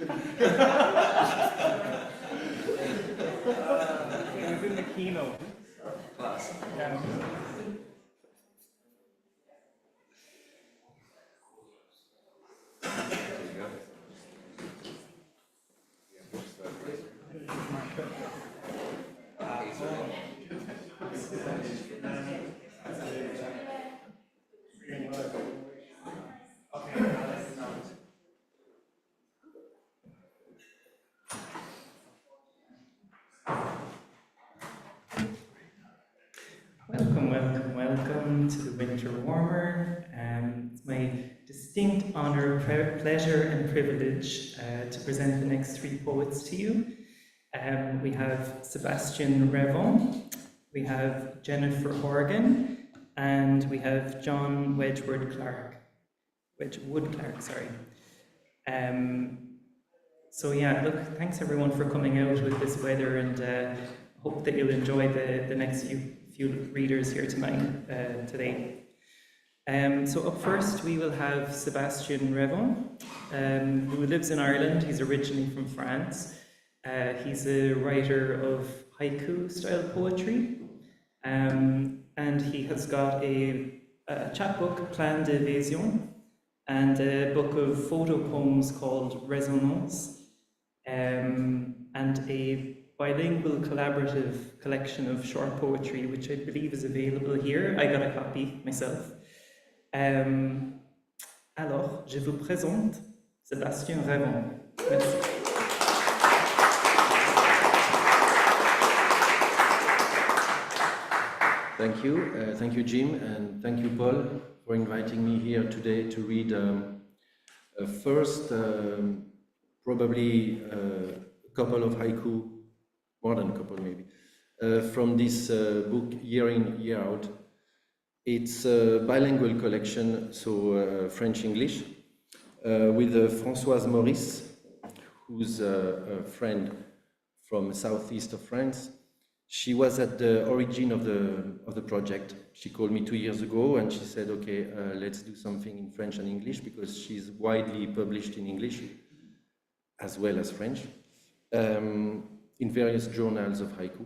It was in the keynote. Class. Yeah. Welcome to the Winter Warmer. It's my distinct honour, pleasure and privilege to present the next three poets to you. We have Sébastien Revon, we have Jennifer Horgan, and we have John Wedgewood Clarke. Sorry. So yeah, look, thanks everyone for coming out with this weather, and hope that you'll enjoy the next few readers here today. So up first we will have Sébastien Revon, who lives in Ireland. He's originally from France. He's a writer of haiku-style poetry, and he has got a chapbook, Plan d'Evasion, and a book of photo poems called Résonance, and a bilingual collaborative collection of short poetry, which I believe is available here. I got a copy myself. Alors, je vous présente Sébastien Revon. Merci. Thank you, Jim, and thank you, Paul, for inviting me here today to read first, probably a couple of haiku, more than a couple maybe, from this book, Year In, Year Out. It's a bilingual collection, so French-English, with Françoise Maurice, who's a friend from southeast of France. She was at the origin of the project. She called me 2 years ago and she said, okay, let's do something in French and English, because she's widely published in English as well as French, in various journals of haiku.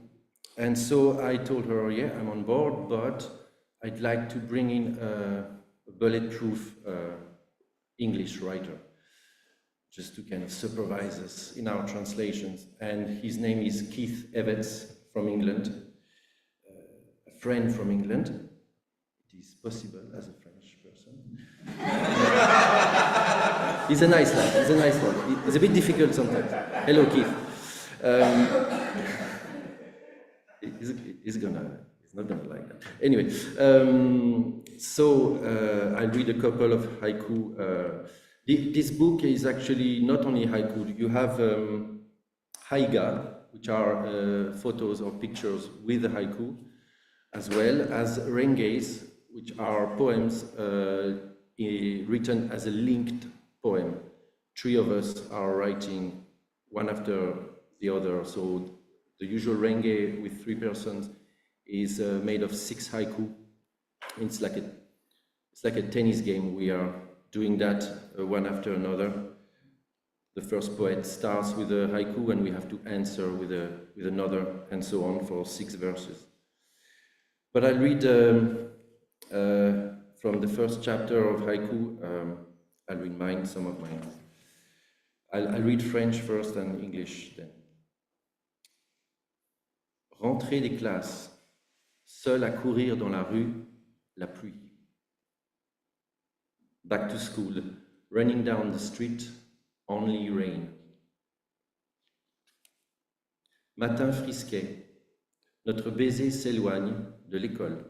And so I told her, yeah, I'm on board, but I'd like to bring in a bulletproof English writer, just to kind of supervise us in our translations. And his name is Keith Evans from England, a friend from England. It is possible as a French person. He's a nice lad, It's a bit difficult sometimes. Hello, Keith. He's not gonna like that. Anyway, I'll read a couple of haiku. This book is actually not only haiku. You have haiga, which are photos or pictures with the haiku, as well as rengeis, which are poems written as a linked poem. Three of us are writing one after the other. So the usual renge with 3 persons is made of 6 haiku. It's like a tennis game. We are doing that one after another. The first poet starts with a haiku and we have to answer with another, and so on for 6 verses. But I'll read from the first chapter of haiku. I'll read mine, some of mine. I'll read French first and English then. Rentrée des classes, seul à courir dans la rue, la pluie. Back to school, running down the street, only rain. Matin frisquet, notre baiser s'éloigne de l'école.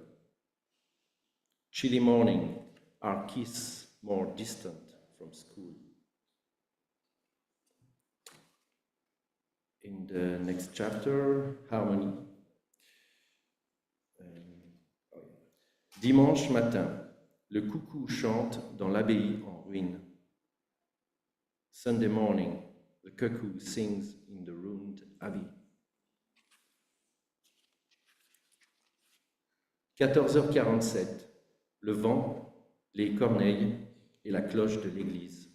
Chilly morning, our kiss more distant from school. In the next chapter, harmony. Dimanche matin, le coucou chante dans l'abbaye en ruine. Sunday morning, the cuckoo sings in the ruined abbey. 14h47, le vent, les corneilles et la cloche de l'église.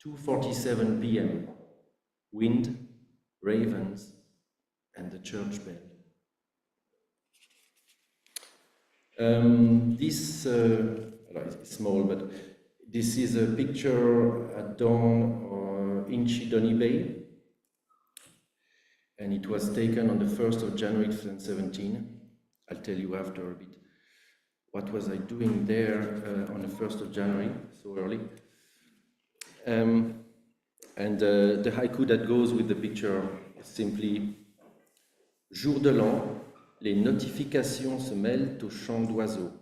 2:47 p.m. Wind, ravens, and the church bell. This it's small, but this is a picture at dawn in Chidoni Bay, and it was taken on the 1st of January 2017. I'll tell you after a bit what was I doing there on the 1st of January, so early. And the haiku that goes with the picture is simply Jour de l'an, les notifications se mêlent aux chants d'oiseaux.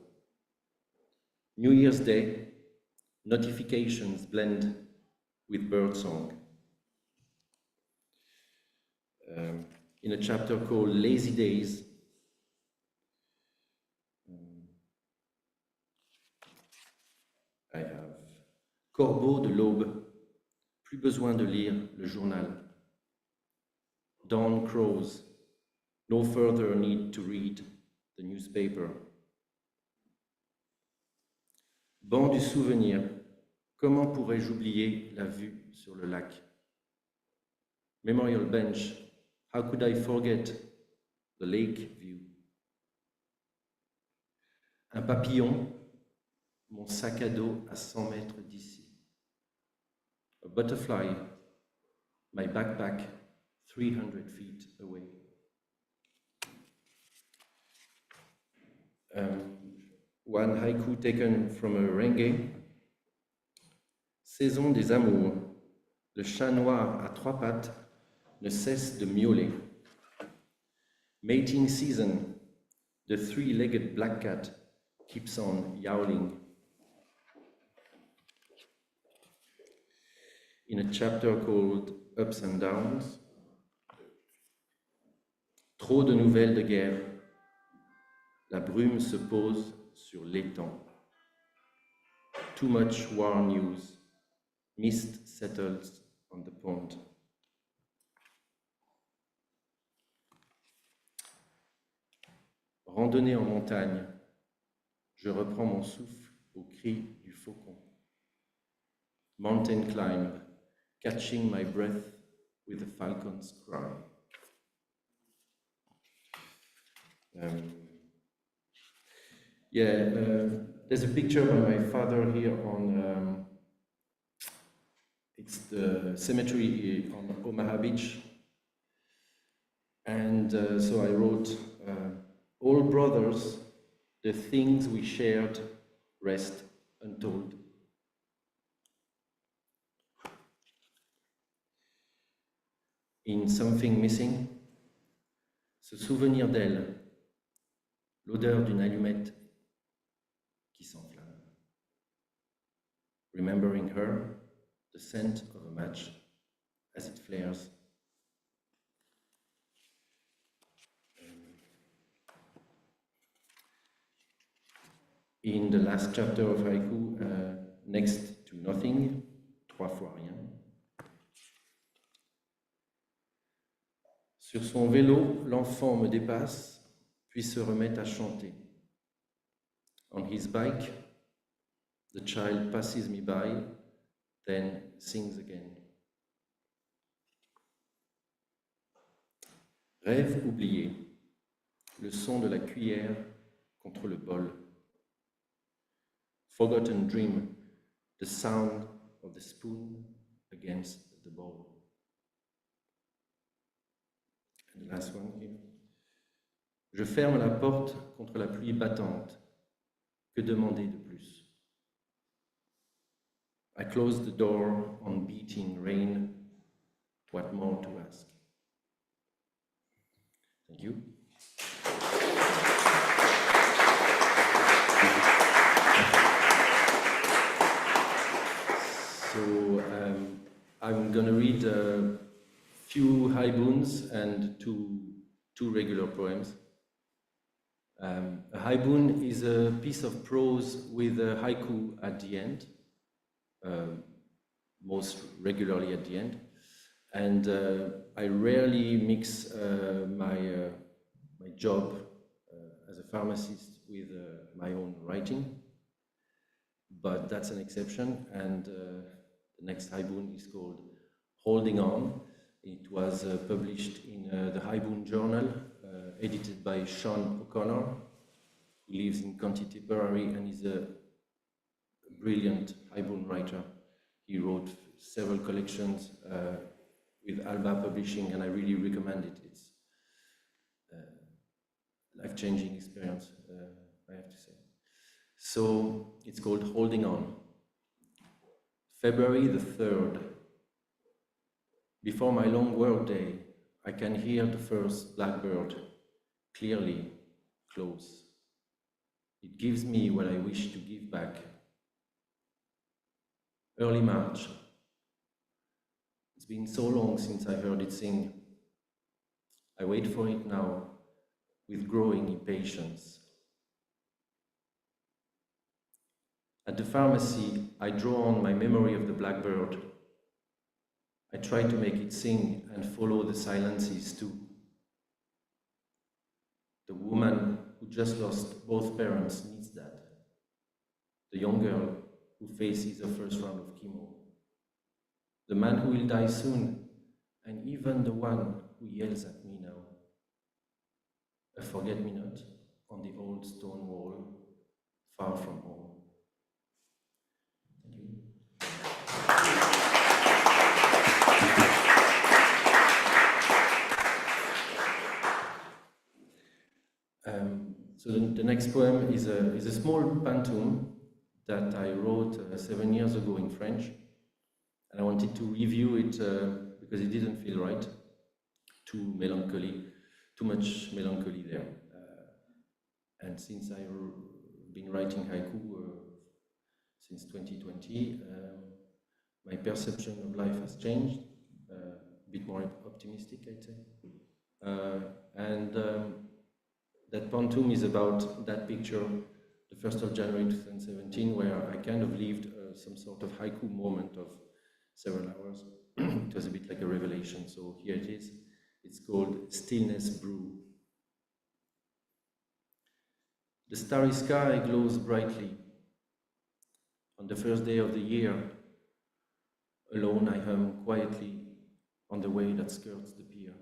New Year's Day, notifications blend with birdsong. In a chapter called Lazy Days, I have Corbeau de l'aube, plus besoin de lire le journal. Dawn crows, no further need to read the newspaper. Banc du souvenir, comment pourrais-je oublier la vue sur le lac? Memorial bench, how could I forget the lake view? Un papillon, mon sac à dos à 100 mètres d'ici. A butterfly, my backpack 300 feet away. One haiku taken from a renge. Saison des amours, le chat noir à trois pattes ne cesse de miauler. Mating season, the three-legged black cat keeps on yowling. In a chapter called Ups and Downs, trop de nouvelles de guerre, la brume se pose sur l'étang. Too much war news, mist settles on the pond. Randonnée en montagne, je reprends mon souffle au cri du faucon. Mountain climb, catching my breath with the falcon's cry. There's a picture by my father here on, it's the cemetery on Omaha Beach. And so I wrote, all brothers, the things we shared rest untold. In Something Missing, se souvenir d'elle, l'odeur d'une allumette qui s'enflamme. Remembering her, the scent of a match as it flares. In the last chapter of haiku, next to nothing, trois fois rien. Sur son vélo, l'enfant me dépasse, puis se remet à chanter. On his bike, the child passes me by, then sings again. Rêve oublié, le son de la cuillère contre le bol. Forgotten dream, the sound of the spoon against the bowl. And the last one here. Je ferme la porte contre la pluie battante. Que demander de plus? I close the door on beating rain. What more to ask? Thank you. So I'm going to read a few haibun and two regular poems. A haibun is a piece of prose with a haiku at the end, most regularly at the end. And I rarely mix my job as a pharmacist with my own writing, but that's an exception. And the next Haibun is called Holding On. It was published in the Haibun Journal, edited by Sean O'Connor, who lives in County Tipperary and is a brilliant Haibun writer. He wrote several collections with Alba Publishing, and I really recommend it. It's a life-changing experience, I have to say. So it's called Holding On. February the 3rd. Before my long work day, I can hear the first blackbird clearly, close. It gives me what I wish to give back. Early March. It's been so long since I heard it sing. I wait for it now with growing impatience. At the pharmacy, I draw on my memory of the blackbird. I try to make it sing and follow the silences too. The woman who just lost both parents needs that. The young girl who faces her first round of chemo. The man who will die soon, and even the one who yells at me now. A forget-me-not on the old stone wall, far from home. Thank you. So the next poem is a small pantoum that I wrote 7 years ago in French, and I wanted to review it because it didn't feel right. Too much melancholy there. And since I've been writing haiku since 2020, my perception of life has changed, a bit more optimistic, I'd say. That pantoum is about that picture, the 1st of January 2017, where I kind of lived some sort of haiku moment of several hours. It was a bit like a revelation, so here it is. It's called Stillness Brew. The starry sky glows brightly. On the first day of the year, alone I hum quietly on the way that skirts the pier.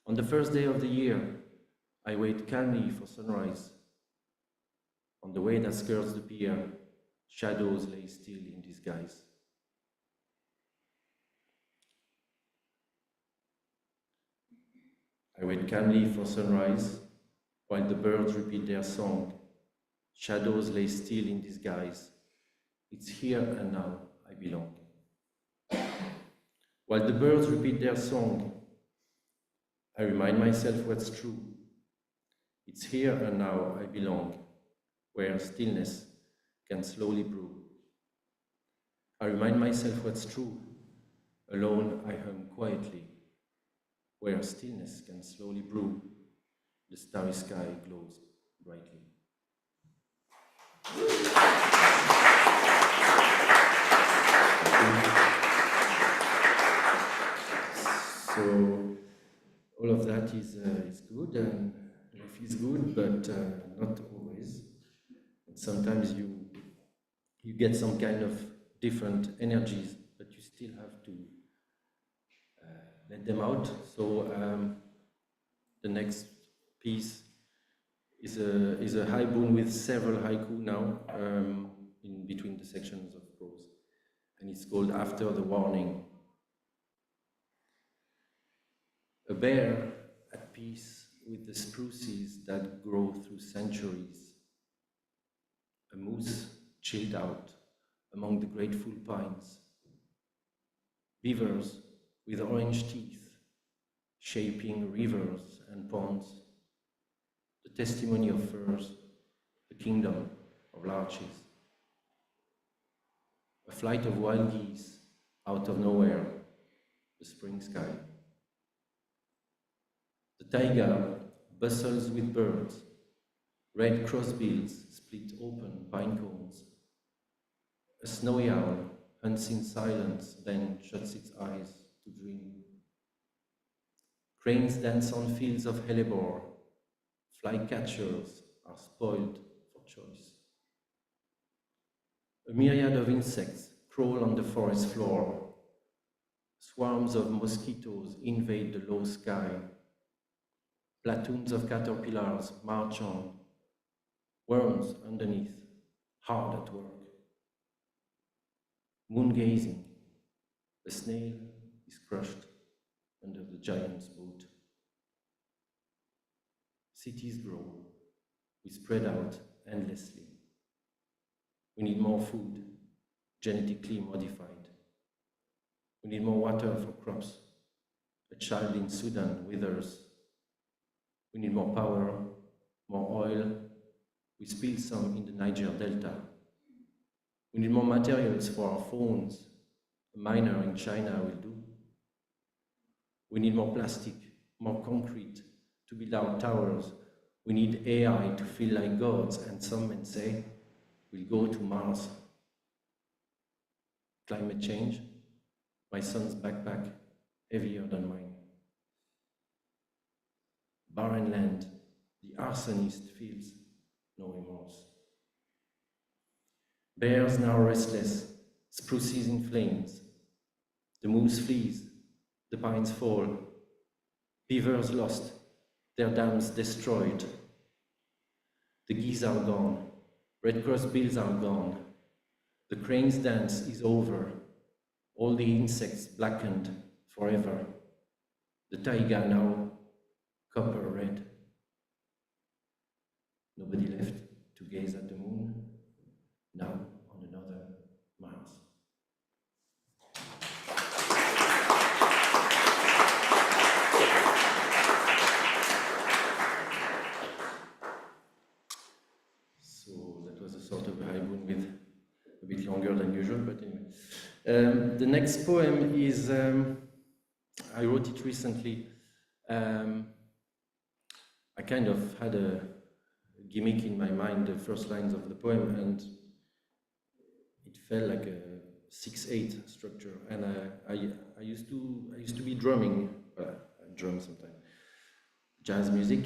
On the first day of the year, I wait calmly for sunrise. On the way that skirts the pier, shadows lay still in disguise. I wait calmly for sunrise, while the birds repeat their song. Shadows lay still in disguise. It's here and now I belong. While the birds repeat their song, I remind myself what's true. It's here and now I belong, where stillness can slowly brew. I remind myself what's true. Alone I hum quietly, where stillness can slowly brew. The starry sky glows brightly. So all of that is good, and life is good, but not always. And sometimes you get some kind of different energies, but you still have to let them out. So the next piece is a haibun with several haiku now in between the sections of prose, and it's called After the Warning. A bear at peace with the spruces that grow through centuries. A moose chilled out among the grateful pines. Beavers with orange teeth shaping rivers and ponds. The testimony of firs, the kingdom of larches. A flight of wild geese out of nowhere, the spring sky. The taiga bustles with birds, red crossbills split open pine cones. A snowy owl hunts in silence, then shuts its eyes to dream. Cranes dance on fields of hellebore. Flycatchers are spoiled for choice. A myriad of insects crawl on the forest floor. Swarms of mosquitoes invade the low sky. Platoons of caterpillars march on. Worms underneath, hard at work. Moon gazing, a snail is crushed under the giant's boat. Cities grow, we spread out endlessly. We need more food, genetically modified. We need more water for crops. A child in Sudan withers. We need more power, more oil. We spill some in the Niger Delta. We need more materials for our phones. A miner in China will do. We need more plastic, more concrete to build our towers. We need AI to feel like gods, and some men say we'll go to Mars. Climate change, my son's backpack heavier than mine. Barren land, the arsonist feels no remorse. Bears now restless, spruces in flames. The moose flees, the pines fall. Beavers lost, their dams destroyed. The geese are gone, Red Cross bills are gone. The crane's dance is over, all the insects blackened forever. The taiga now copper red. Nobody left to gaze at the moon, now on another Mars. So that was a sort of haiku with a bit longer than usual, but anyway. The next poem is, I wrote it recently. I kind of had a gimmick in my mind, the first lines of the poem, and it felt like a 6/8 structure. And I used to be drumming, I drum sometimes, jazz music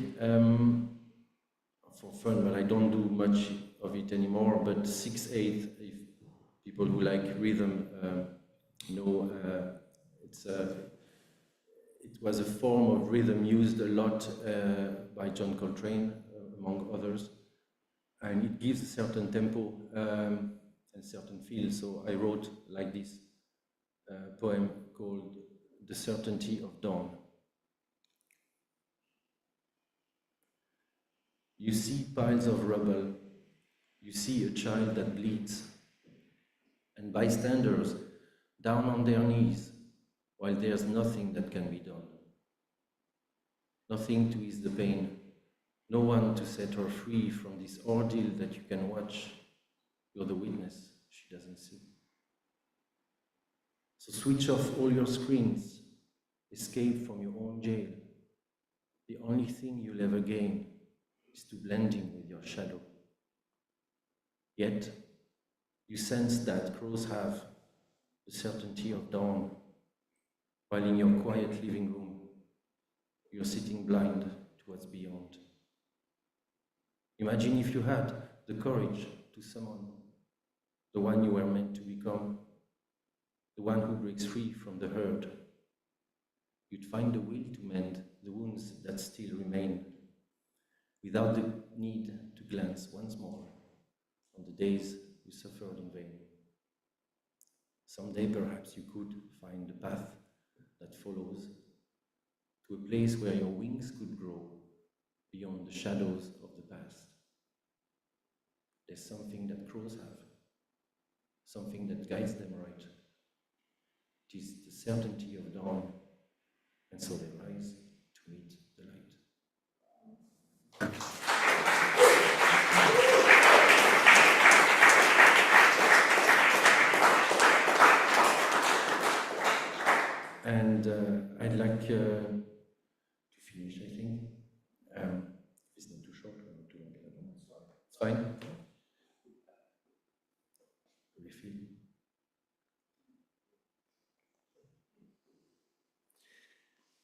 for fun, but I don't do much of it anymore. But 6/8, if people who like rhythm know, it was a form of rhythm used a lot by John Coltrane, among others, and it gives a certain tempo and certain feel. So I wrote like this poem called The Certainty of Dawn. You see piles of rubble, you see a child that bleeds, and bystanders down on their knees, while there's nothing that can be done. Nothing to ease the pain, no one to set her free from this ordeal that you can watch. You're the witness she doesn't see. So switch off all your screens, escape from your own jail. The only thing you'll ever gain is to blend in with your shadow. Yet, you sense that crows have the certainty of dawn, while in your quiet living room, you're sitting blind to what's beyond. Imagine if you had the courage to summon the one you were meant to become, the one who breaks free from the herd. You'd find the will to mend the wounds that still remain, without the need to glance once more on the days you suffered in vain. Someday perhaps you could find the path that follows to a place where your wings could grow beyond the shadows of the past. There's something that crows have, something that guides them right. It is the certainty of dawn, and so they rise to meet the light. And I'd like to finish, I think. It's not too short or too long. It's fine. Refill.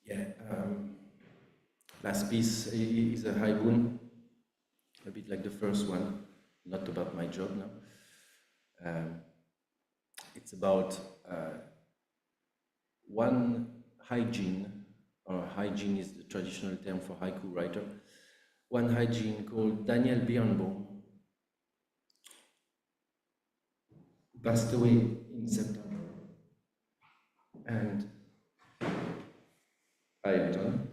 Yeah. Last piece is a haiku, a bit like the first one, not about my job now. It's about one hygiene, or hygiene is the traditional term for haiku writer, one hygiene called Daniel Birnbaum, who passed away in September. And I am done.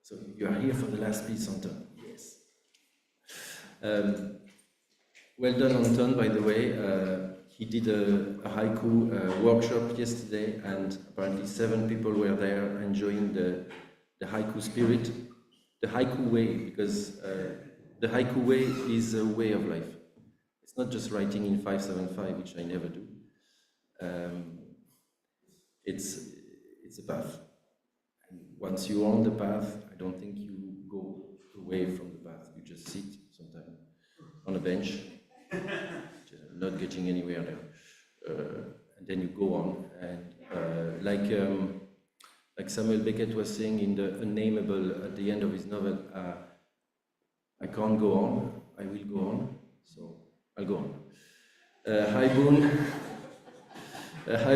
So you are here for the last piece, Anton. Yes. Well done, Anton, by the way. He did a haiku workshop yesterday, and apparently 7 people were there enjoying the haiku spirit, the haiku way, because the haiku way is a way of life. It's not just writing in 575, which I never do. It's a path. And once you're on the path, I don't think you go away from the path. You just sit sometimes on a bench, not getting anywhere there. And then you go on. And like Samuel Beckett was saying in the Unnameable at the end of his novel, I can't go on, I will go on, so I'll go on. Hi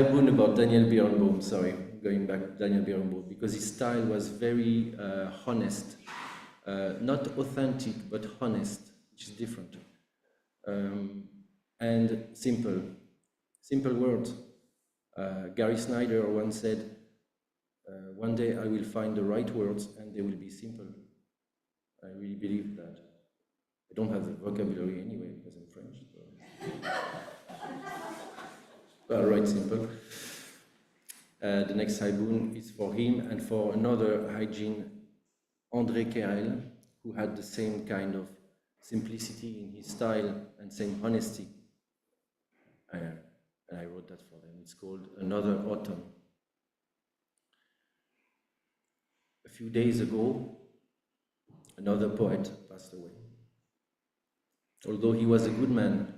Boon about Daniel Birnbaum, sorry, going back to Daniel Birnbaum, because his style was very honest, not authentic, but honest, which is different, and simple words. Gary Snyder once said, one day I will find the right words and they will be simple. I really believe that. I don't have the vocabulary anyway because I'm French. So. But I'll write simple. The next Haiboon is for him and for another hygiene, André Kerel, who had the same kind of simplicity in his style and same honesty. And I wrote that for them. It's called Another Autumn. A few days ago, another poet passed away. Although he was a good man,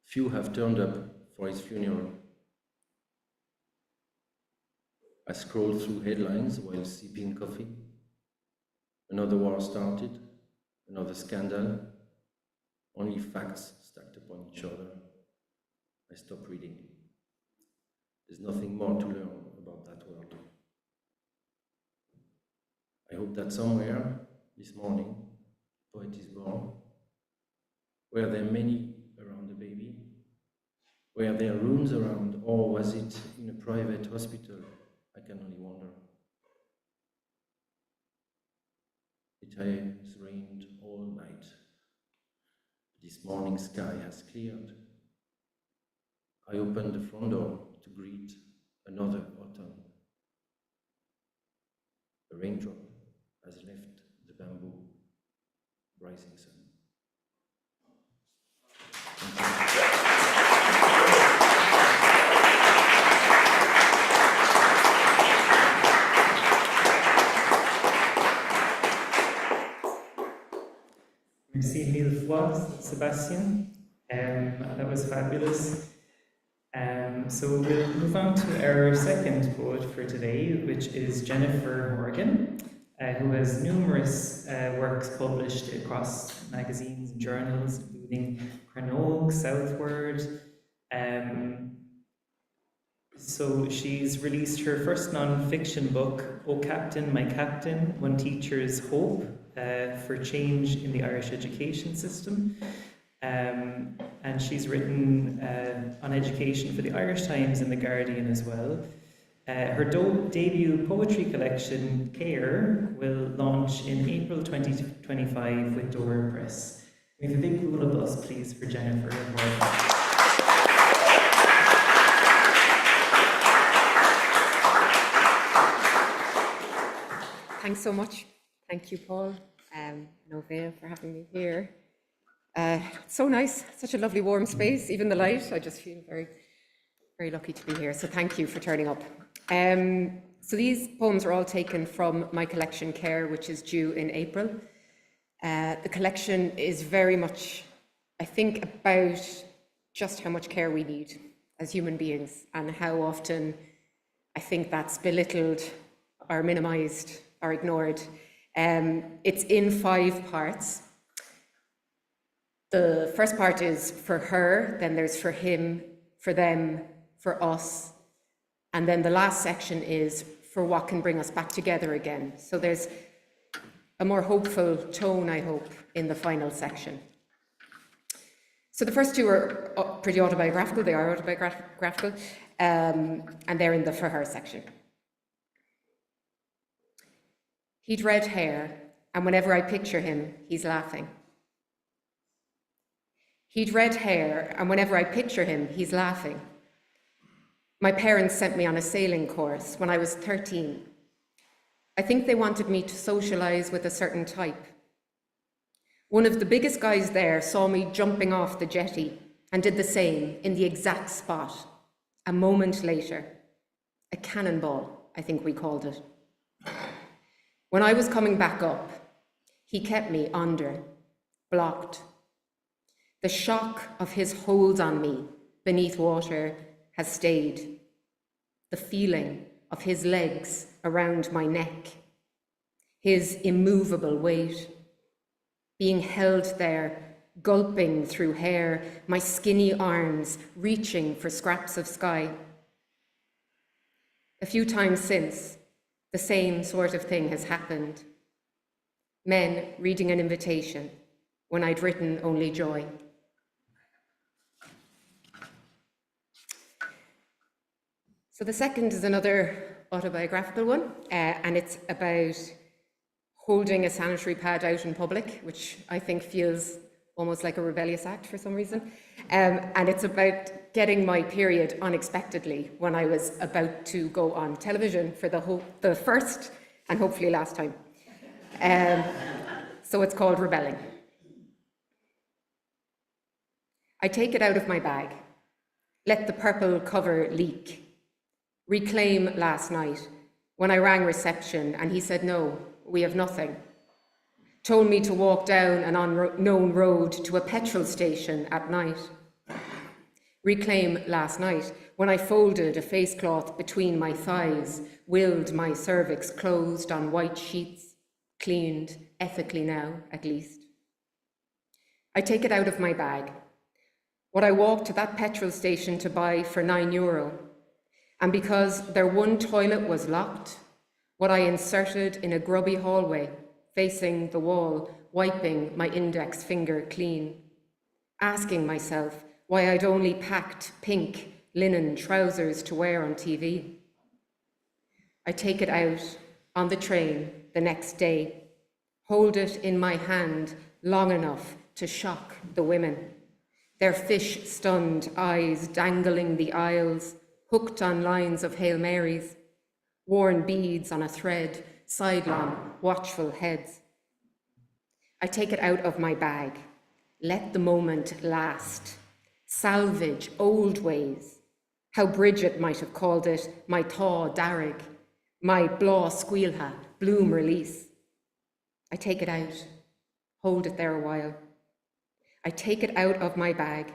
few have turned up for his funeral. I scrolled through headlines while sipping coffee. Another war started, another scandal, only facts stacked upon each other. I stopped reading. There's nothing more to learn about that world. I hope that somewhere this morning, a poet is born. Were there many around the baby? Were there rooms around, or was it in a private hospital? I can only wonder. It has rained all night. This morning sky has cleared. I opened the front door to greet another autumn. A raindrop has left the bamboo rising sun. Merci mille fois, Sébastien. That was fabulous. So we'll move on to our second poet for today, which is Jennifer Horgan, who has numerous works published across magazines and journals, including Chronologue, Southward. So she's released her first non-fiction book, O Captain, My Captain, One Teacher's Hope for Change in the Irish Education System. And she's written on education for the Irish Times and the Guardian as well. Her debut poetry collection, Care, will launch in April 2025 with Dora Press. We have a big round of applause, please, for Jennifer Horgan. Thanks so much. Thank you, Paul, Novea, for having me here. It's so nice, such a lovely warm space, even the light. I just feel very, very lucky to be here. So thank you for turning up. So these poems are all taken from my collection Care, which is due in April. The collection is very much, I think, about just how much care we need as human beings and how often I think that's belittled or minimized or ignored. It's in 5 parts. The first part is for her, then there's for him, for them, for us, and then the last section is for what can bring us back together again. So there's a more hopeful tone, I hope, in the final section. So the first two are pretty autobiographical, they are autobiographical, and they're in the for her section. He'd red hair, and whenever I picture him, he's laughing. He'd red hair, and whenever I picture him, he's laughing. My parents sent me on a sailing course when I was 13. I think they wanted me to socialize with a certain type. One of the biggest guys there saw me jumping off the jetty and did the same in the exact spot. A moment later, a cannonball, I think we called it. When I was coming back up, he kept me under, blocked. The shock of his hold on me beneath water has stayed. The feeling of his legs around my neck, his immovable weight, being held there, gulping through hair, my skinny arms reaching for scraps of sky. A few times since, the same sort of thing has happened. Men reading an invitation when I'd written only joy. So the second is another autobiographical one, and it's about holding a sanitary pad out in public, which I think feels almost like a rebellious act for some reason. And it's about getting my period unexpectedly when I was about to go on television for the first and hopefully last time. So it's called Rebelling. I take it out of my bag, let the purple cover leak, reclaim last night when I rang reception and he said, no, we have nothing. Told me to walk down an unknown road to a petrol station at night. Reclaim last night when I folded a face cloth between my thighs, willed my cervix closed on white sheets, cleaned ethically now, at least. I take it out of my bag, what I walked to that petrol station to buy for €9, and because their one toilet was locked, what I inserted in a grubby hallway, facing the wall, wiping my index finger clean, asking myself why I'd only packed pink linen trousers to wear on TV. I take it out on the train the next day, hold it in my hand long enough to shock the women, their fish-stunned eyes dangling the aisles, hooked on lines of Hail Marys, worn beads on a thread, sidelong, watchful heads. I take it out of my bag, let the moment last, salvage old ways, how Bridget might have called it, my tá darrig, my blá squealha, bloom release. I take it out, hold it there a while. I take it out of my bag,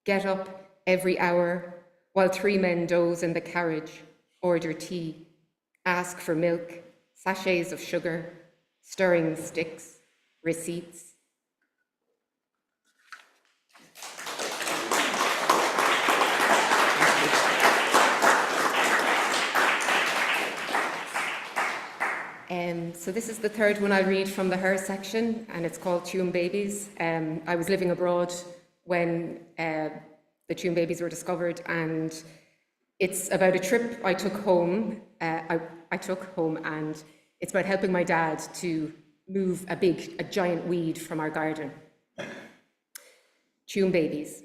get up every hour while 3 men doze in the carriage, order tea, ask for milk, sachets of sugar, stirring sticks, receipts. So this is the third one I'll read from the Her section, and it's called Tuam Babies. I was living abroad when the Tuam Babies were discovered, and it's about a trip I took home. I took home, and it's about helping my dad to move a giant weed from our garden. Tuam Babies.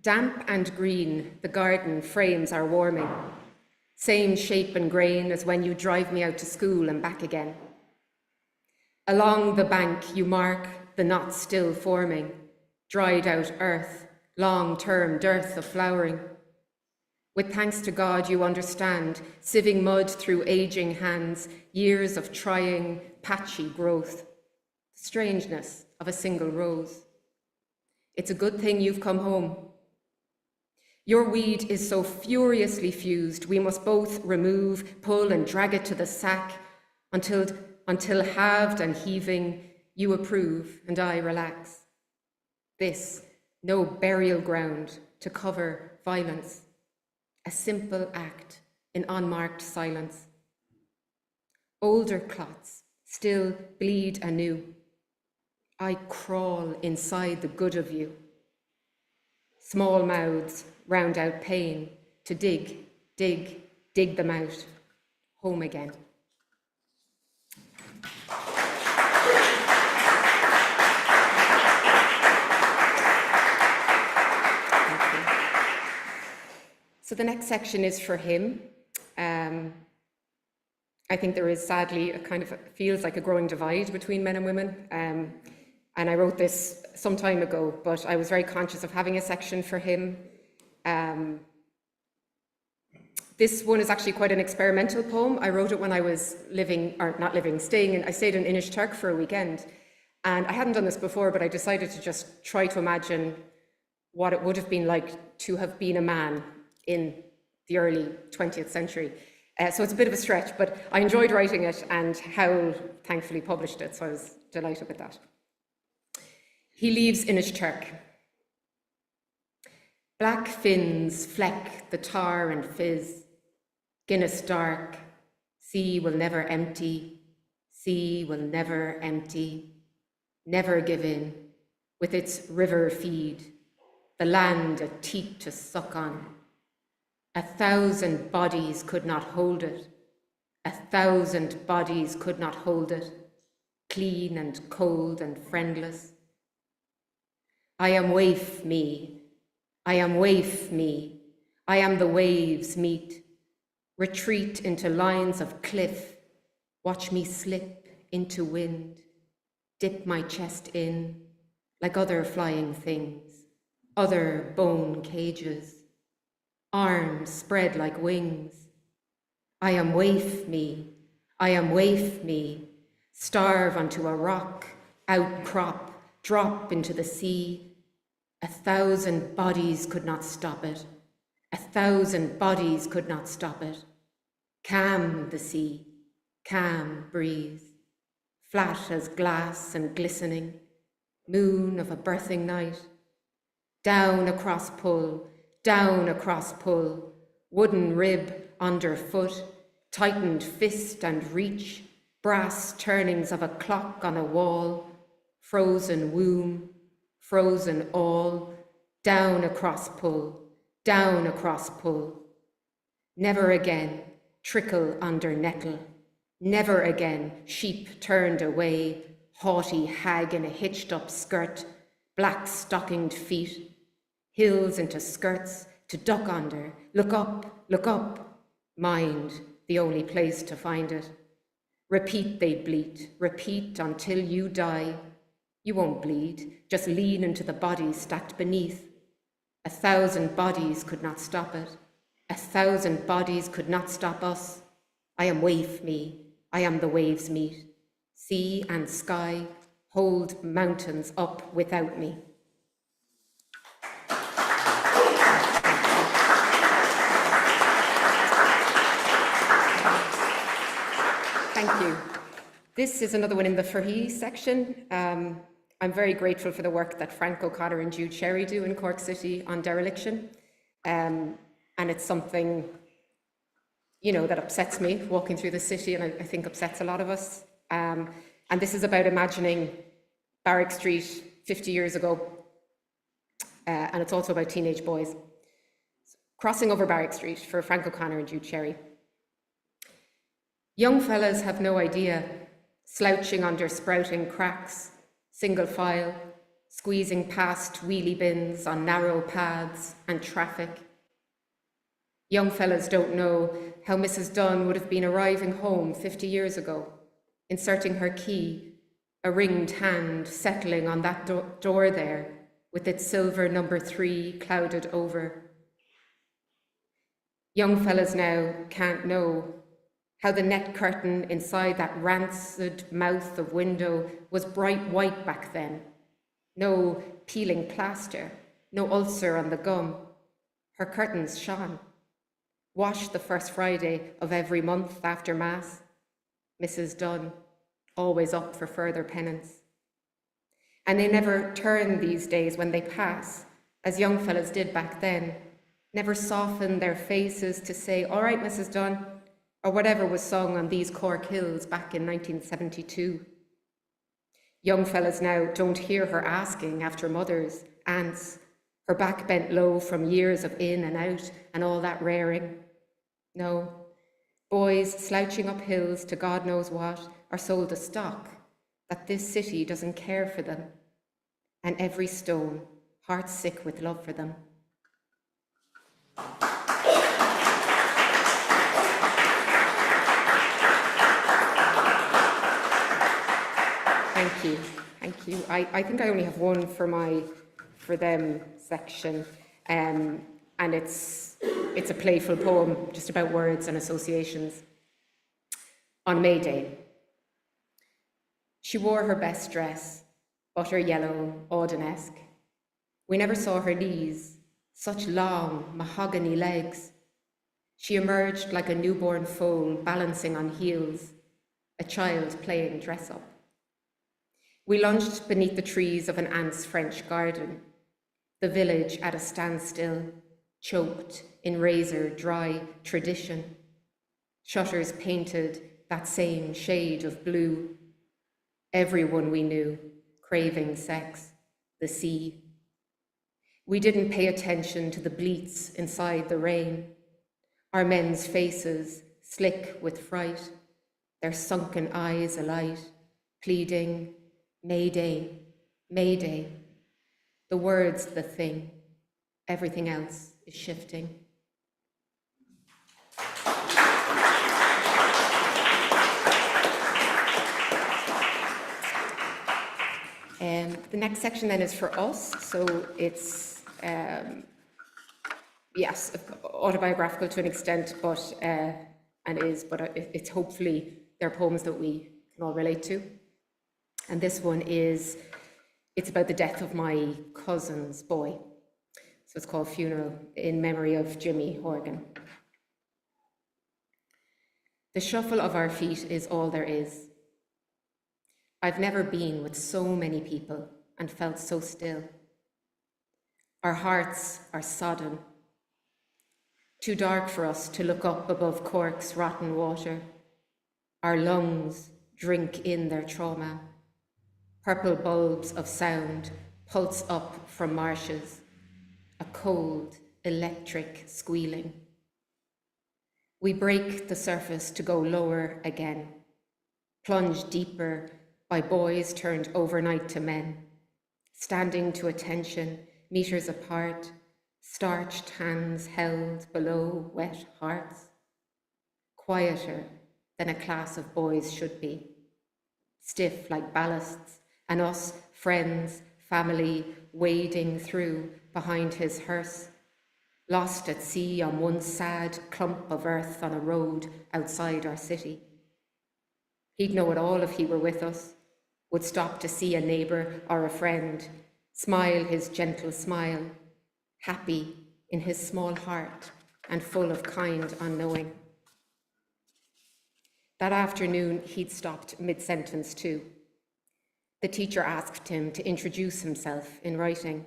Damp and green, the garden frames are warming. Same shape and grain as when you drive me out to school and back again. Along the bank you mark the knots still forming, dried out earth, long-term dearth of flowering. With thanks to God you understand, sieving mud through aging hands, years of trying, patchy growth, the strangeness of a single rose. It's a good thing you've come home. Your weed is so furiously fused, we must both remove, pull and drag it to the sack until halved and heaving, you approve and I relax. this, no burial ground to cover violence, a simple act in unmarked silence. Older clots still bleed anew. I crawl inside the good of you. Small mouths round out pain to dig, dig, dig them out, home again. So the next section is for him. I think there is sadly a kind of, feels like a growing divide between men and women. And I wrote this some time ago, but I was very conscious of having a section for him. This one is actually quite an experimental poem. I wrote it when I was I stayed in Inishturk for a weekend. And I hadn't done this before, but I decided to just try to imagine what it would have been like to have been a man in the early 20th century. So it's a bit of a stretch, but I enjoyed writing it, and Howl thankfully published it, so I was delighted with that. He leaves Inishturk. Black fins fleck the tar and fizz. Guinness dark. Sea will never empty. Sea will never empty. Never give in. With its river feed. The land a teat to suck on. 1,000 bodies could not hold it. 1,000 bodies could not hold it. Clean and cold and friendless. I am waif me. I am waif me. I am the waves meet. Retreat into lines of cliff. Watch me slip into wind. Dip my chest in like other flying things. Other bone cages. Arms spread like wings. I am waif me, I am waif me, starve unto a rock, outcrop, drop into the sea. 1,000 bodies could not stop it. 1,000 bodies could not stop it. Calm the sea, calm breeze, flat as glass and glistening, moon of a birthing night. Down across pull, down across pull, wooden rib underfoot, tightened fist and reach, brass turnings of a clock on a wall, frozen womb, frozen all, down across pull, down across pull. Never again, trickle under nettle, never again, sheep turned away, haughty hag in a hitched up skirt, black stockinged feet, hills into skirts, to duck under, look up, mind, the only place to find it. Repeat they bleat, repeat until you die. You won't bleed, just lean into the bodies stacked beneath. 1,000 bodies could not stop it. 1,000 bodies could not stop us. I am waif me, I am the waves meet. Sea and sky hold mountains up without me. Thank you. This is another one in the For He section. I'm very grateful for the work that Frank O'Connor and Jude Sherry do in Cork City on dereliction. And it's something, that upsets me walking through the city, and I think upsets a lot of us. And this is about imagining Barrack Street 50 years ago. And it's also about teenage boys. Crossing over Barrack Street for Frank O'Connor and Jude Sherry. Young fellas have no idea, slouching under sprouting cracks, single file, squeezing past wheelie bins on narrow paths and traffic. Young fellas don't know how Mrs. Dunn would have been arriving home 50 years ago, inserting her key, a ringed hand settling on that door there, with its silver number 3 clouded over. Young fellas now can't know how the net curtain inside that rancid mouth of window was bright white back then. No peeling plaster, no ulcer on the gum. Her curtains shone. Washed the first Friday of every month after Mass. Mrs. Dunn, always up for further penance. And they never turn these days when they pass, as young fellas did back then, never soften their faces to say, "All right, Mrs. Dunn," or whatever was sung on these Cork hills back in 1972. Young fellas now don't hear her asking after mothers, aunts, her back bent low from years of in and out and all that raring. No, boys slouching up hills to God knows what are sold a stock that this city doesn't care for them, and every stone heart sick with love for them. Thank you, thank you. I think I only have one for them section, and it's a playful poem just about words and associations. On May Day, she wore her best dress, butter yellow, Auden-esque. We never saw her knees, such long mahogany legs. She emerged like a newborn foal balancing on heels, a child playing dress-up. We lunched beneath the trees of an aunt's French garden, the village at a standstill, choked in razor-dry tradition. Shutters painted that same shade of blue. Everyone we knew, craving sex, the sea. We didn't pay attention to the bleats inside the rain, our men's faces slick with fright, their sunken eyes alight, pleading, "Mayday, Mayday." The word's the thing, everything else is shifting. The next section then is for us, so it's, yes, autobiographical to an extent, but it's hopefully they're poems that we can all relate to. And this one it's about the death of my cousin's boy. So it's called Funeral in Memory of Jimmy Horgan. The shuffle of our feet is all there is. I've never been with so many people and felt so still. Our hearts are sodden. Too dark for us to look up above Cork's rotten water. Our lungs drink in their trauma. Purple bulbs of sound pulse up from marshes, a cold, electric squealing. We break the surface to go lower again, plunge deeper by boys turned overnight to men, standing to attention, meters apart, starched hands held below wet hearts, quieter than a class of boys should be, stiff like ballasts, and us, friends, family, wading through behind his hearse, lost at sea on one sad clump of earth on a road outside our city. He'd know it all if he were with us, would stop to see a neighbour or a friend, smile his gentle smile, happy in his small heart and full of kind unknowing. That afternoon, he'd stopped mid-sentence too. The teacher asked him to introduce himself in writing,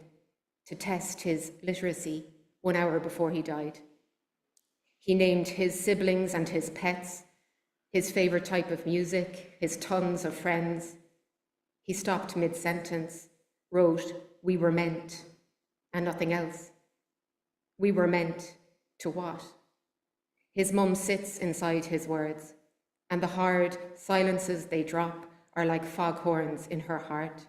to test his literacy 1 hour before he died. He named his siblings and his pets, his favourite type of music, his tons of friends. He stopped mid-sentence, wrote, "We were meant," and nothing else. We were meant to what? His mum sits inside his words, and the hard silences they drop are like foghorns in her heart.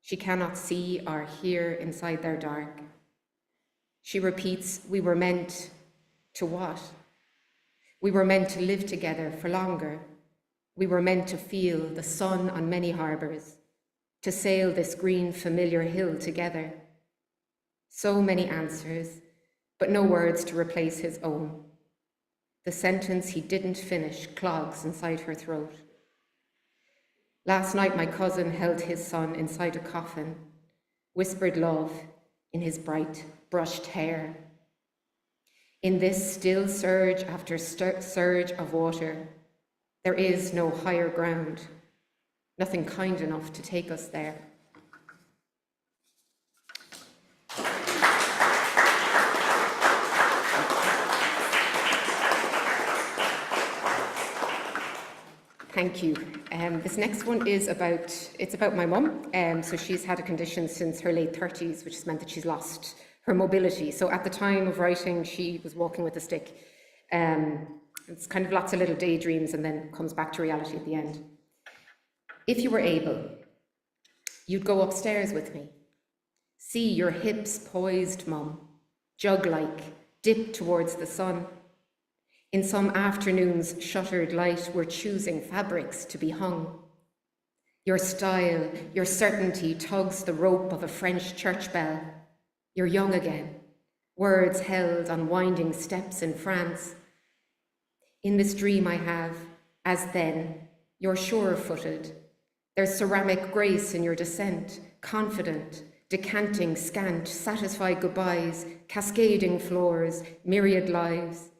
She cannot see or hear inside their dark. She repeats, "We were meant to what?" We were meant to live together for longer. We were meant to feel the sun on many harbours, to sail this green familiar hill together. So many answers, but no words to replace his own. The sentence he didn't finish clogs inside her throat. Last night my cousin held his son inside a coffin, whispered love in his bright brushed hair. In this still surge after surge of water, there is no higher ground, nothing kind enough to take us there. thank you. This next one is about my mum. So she's had a condition since her late 30s, which has meant that she's lost her mobility. So at the time of writing, she was walking with a stick. It's kind of lots of little daydreams and then comes back to reality at the end. If you were able, you'd go upstairs with me. See your hips poised, Mum, jug-like, dip towards the sun. In some afternoon's shuttered light, we're choosing fabrics to be hung. Your style, your certainty tugs the rope of a French church bell. You're young again, words held on winding steps in France. In this dream I have, as then, you're sure-footed. There's ceramic grace in your descent, confident, decanting scant, satisfied goodbyes, cascading floors, myriad lives.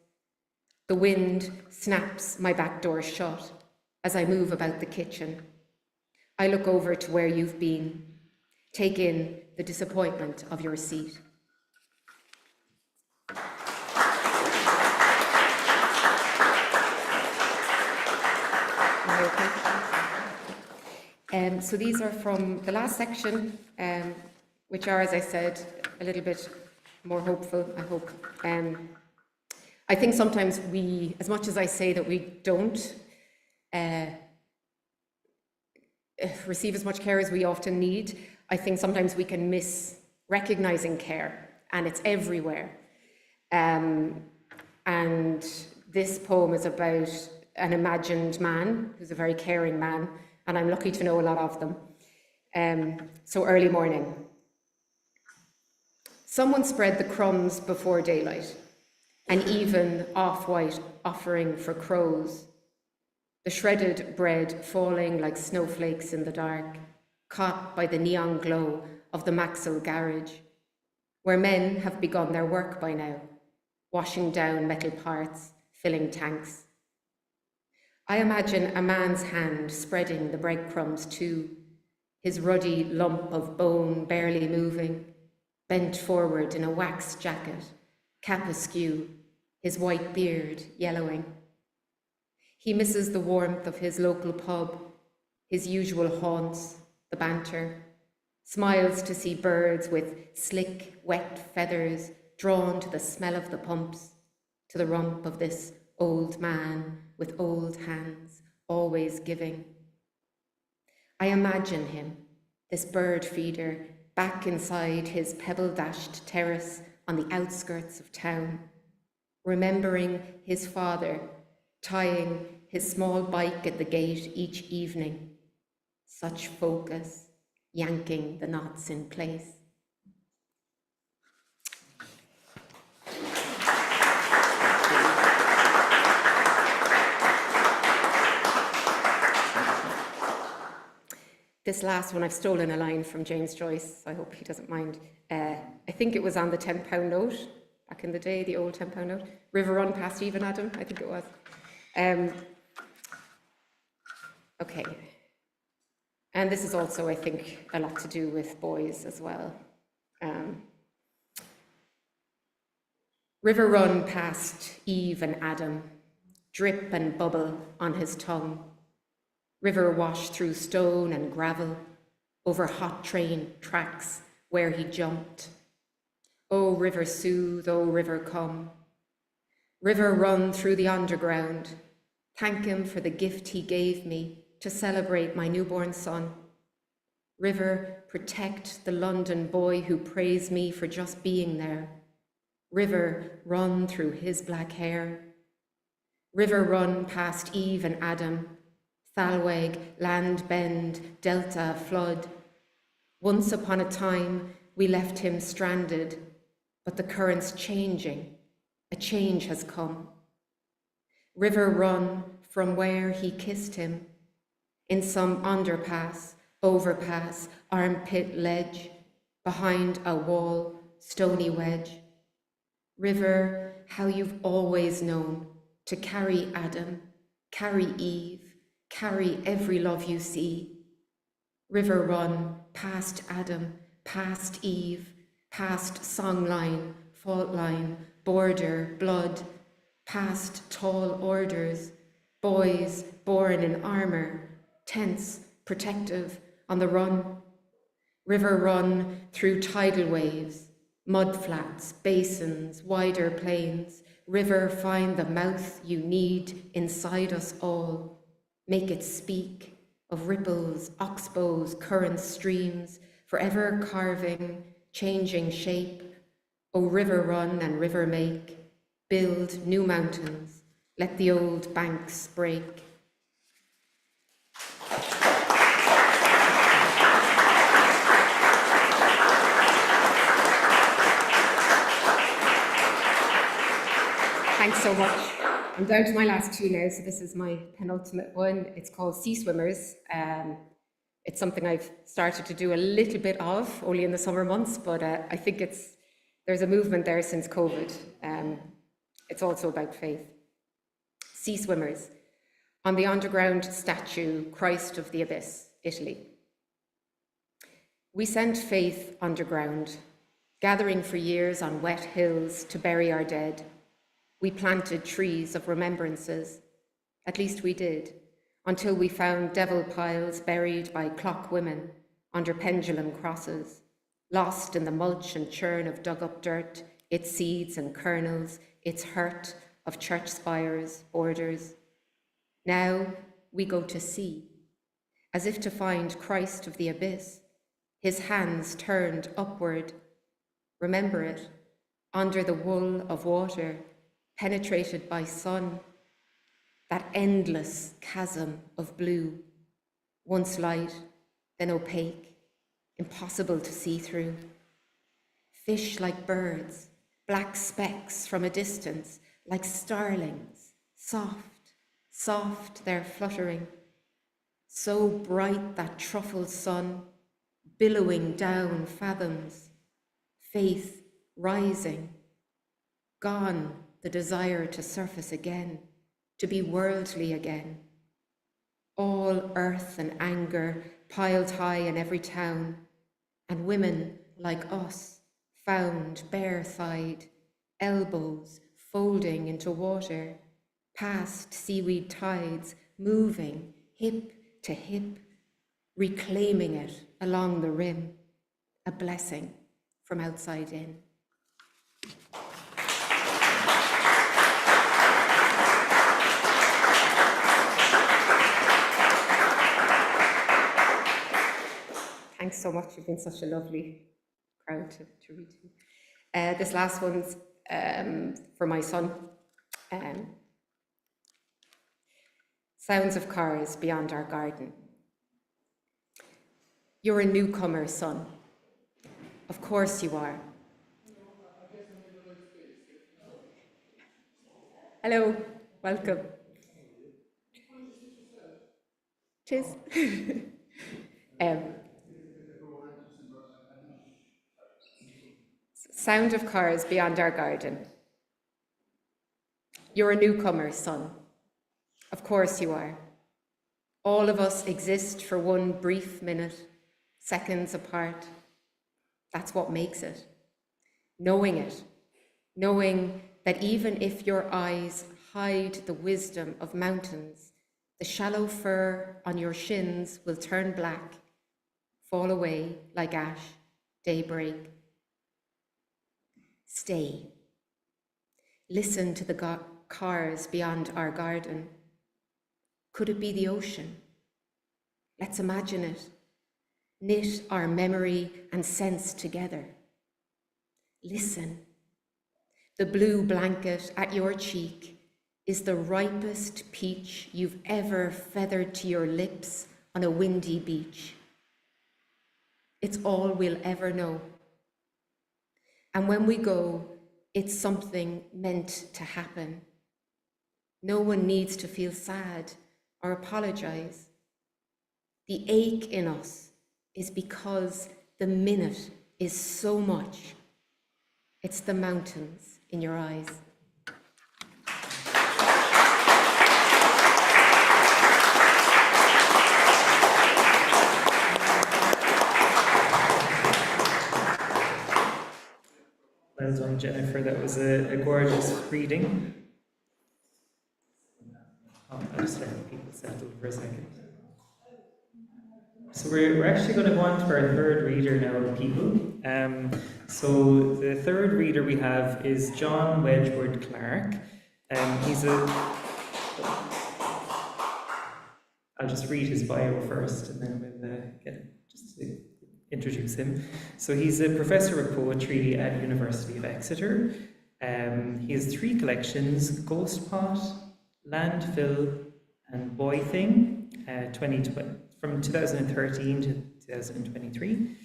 The wind snaps my back door shut as I move about the kitchen. I look over to where you've been, take in the disappointment of your seat. So these are from the last section, which are, as I said, a little bit more hopeful, I hope. I think sometimes we, as much as I say that we don't receive as much care as we often need, I think sometimes we can miss recognizing care, and it's everywhere. And this poem is about an imagined man who's a very caring man, and I'm lucky to know a lot of them. So early morning. Someone spread the crumbs before daylight, an even off-white offering for crows, the shredded bread falling like snowflakes in the dark, caught by the neon glow of the Maxwell garage, where men have begun their work by now, washing down metal parts, filling tanks. I imagine a man's hand spreading the breadcrumbs too, his ruddy lump of bone barely moving, bent forward in a wax jacket, cap askew, his white beard yellowing. He misses the warmth of his local pub, his usual haunts, the banter, smiles to see birds with slick, wet feathers drawn to the smell of the pumps, to the rump of this old man with old hands, always giving. I imagine him, this bird feeder, back inside his pebble-dashed terrace on the outskirts of town, remembering his father tying his small bike at the gate each evening. Such focus, yanking the knots in place. This last one, I've stolen a line from James Joyce, so I hope he doesn't mind. I think it was on the £10 note, back in the day, the old £10 note. River run past Eve and Adam, I think it was. Okay. And this is also, I think, a lot to do with boys as well. River run past Eve and Adam, drip and bubble on his tongue. River wash through stone and gravel, over hot train tracks where he jumped. Oh, river soothe, oh, river come. River run through the underground, thank him for the gift he gave me to celebrate my newborn son. River protect the London boy who praised me for just being there. River run through his black hair. River run past Eve and Adam, Thalweg, land bend, delta, flood. Once upon a time, we left him stranded, but the current's changing. A change has come. River run from where he kissed him, in some underpass, overpass, armpit ledge, behind a wall, stony wedge. River, how you've always known to carry Adam, carry Eve, carry every love you see. River run past Adam, past Eve, past songline, fault line, border, blood, past tall orders, boys born in armor, tense, protective, on the run. River run through tidal waves, mud flats, basins, wider plains. River, find the mouth you need inside us all. Make it speak of ripples, oxbows, currents, streams, forever carving, changing shape. O river run and river make, build new mountains, let the old banks break. Thanks so much. I'm down to my last two now, so this is my penultimate one. It's called Sea Swimmers. It's something I've started to do a little bit of, only in the summer months, but I think there's a movement there since COVID. It's also about faith. Sea Swimmers. On the underground statue, Christ of the Abyss, Italy. We sent faith underground, gathering for years on wet hills to bury our dead. We planted trees of remembrances, at least we did, until we found devil piles buried by clock women under pendulum crosses, lost in the mulch and churn of dug-up dirt, its seeds and kernels, its hurt of church spires, borders. Now we go to sea, as if to find Christ of the Abyss, his hands turned upward. Remember it, under the wool of water, penetrated by sun, that endless chasm of blue, once light, then opaque, impossible to see through. Fish like birds, black specks from a distance, like starlings, soft, soft their fluttering, so bright that truffled sun, billowing down fathoms, faith rising, gone the desire to surface again, to be worldly again. All earth and anger piled high in every town, and women like us found bare-thighed, elbows folding into water, past seaweed tides, moving hip to hip, reclaiming it along the rim, a blessing from outside in. Thanks so much. You've been such a lovely crowd to read to. This last one's for my son. Sounds of cars beyond our garden. You're a newcomer, son. Of course you are. Hello, welcome. Cheers. Sound of cars beyond our garden. You're a newcomer, son. Of course you are. All of us exist for one brief minute, seconds apart. That's what makes it. Knowing that even if your eyes hide the wisdom of mountains, the shallow fur on your shins will turn black, fall away like ash, daybreak. Stay. Listen to the cars beyond our garden. Could it be the ocean? Let's imagine it. Knit our memory and sense together. Listen. The blue blanket at your cheek is the ripest peach you've ever feathered to your lips on a windy beach. It's all we'll ever know. And when we go, it's something meant to happen. No one needs to feel sad or apologize. The ache in us is because the minute is so much. It's the mountains in your eyes. Well done, Jennifer. That was a gorgeous reading. I'll just let people settle for a second. So we're actually going to go on to our third reader now, people. So the third reader we have is John Wedgewood Clarke. He's I'll just read his bio first, and then we'll get just to introduce him. So he's a professor of poetry at University of Exeter. He has 3 collections: Ghost Pot, Landfill, and Boy Thing, 2020, from 2013 to 2023.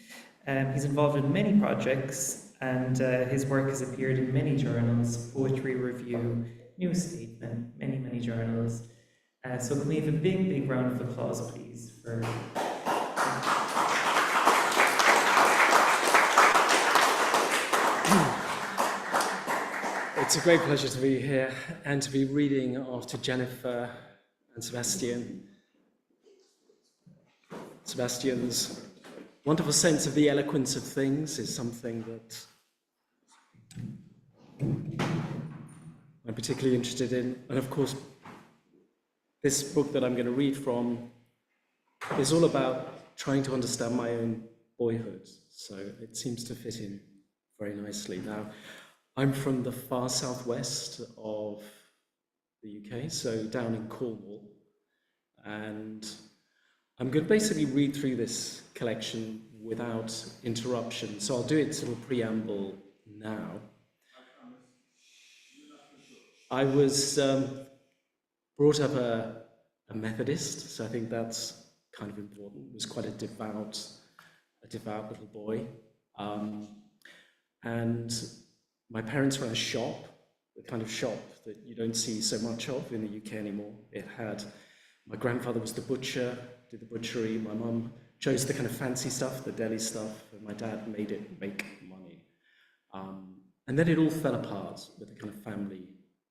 He's involved in many projects, and his work has appeared in many journals: Poetry Review, New Statement, many journals. So can we have a big round of applause, please, for... It's a great pleasure to be here and to be reading after Jennifer and Sébastien. Sebastian's wonderful sense of the eloquence of things is something that I'm particularly interested in. And of course, this book that I'm going to read from is all about trying to understand my own boyhood. So it seems to fit in very nicely. Now, I'm from the far southwest of the UK, so down in Cornwall. And I'm going to basically read through this collection without interruption. So I'll do its little preamble now. I was brought up a Methodist, so I think that's kind of important. I was quite a devout little boy. And my parents ran a shop, the kind of shop that you don't see so much of in the UK anymore. My grandfather was the butcher, did the butchery. My mum chose the kind of fancy stuff, the deli stuff, and my dad made it make money. And then it all fell apart with a kind of family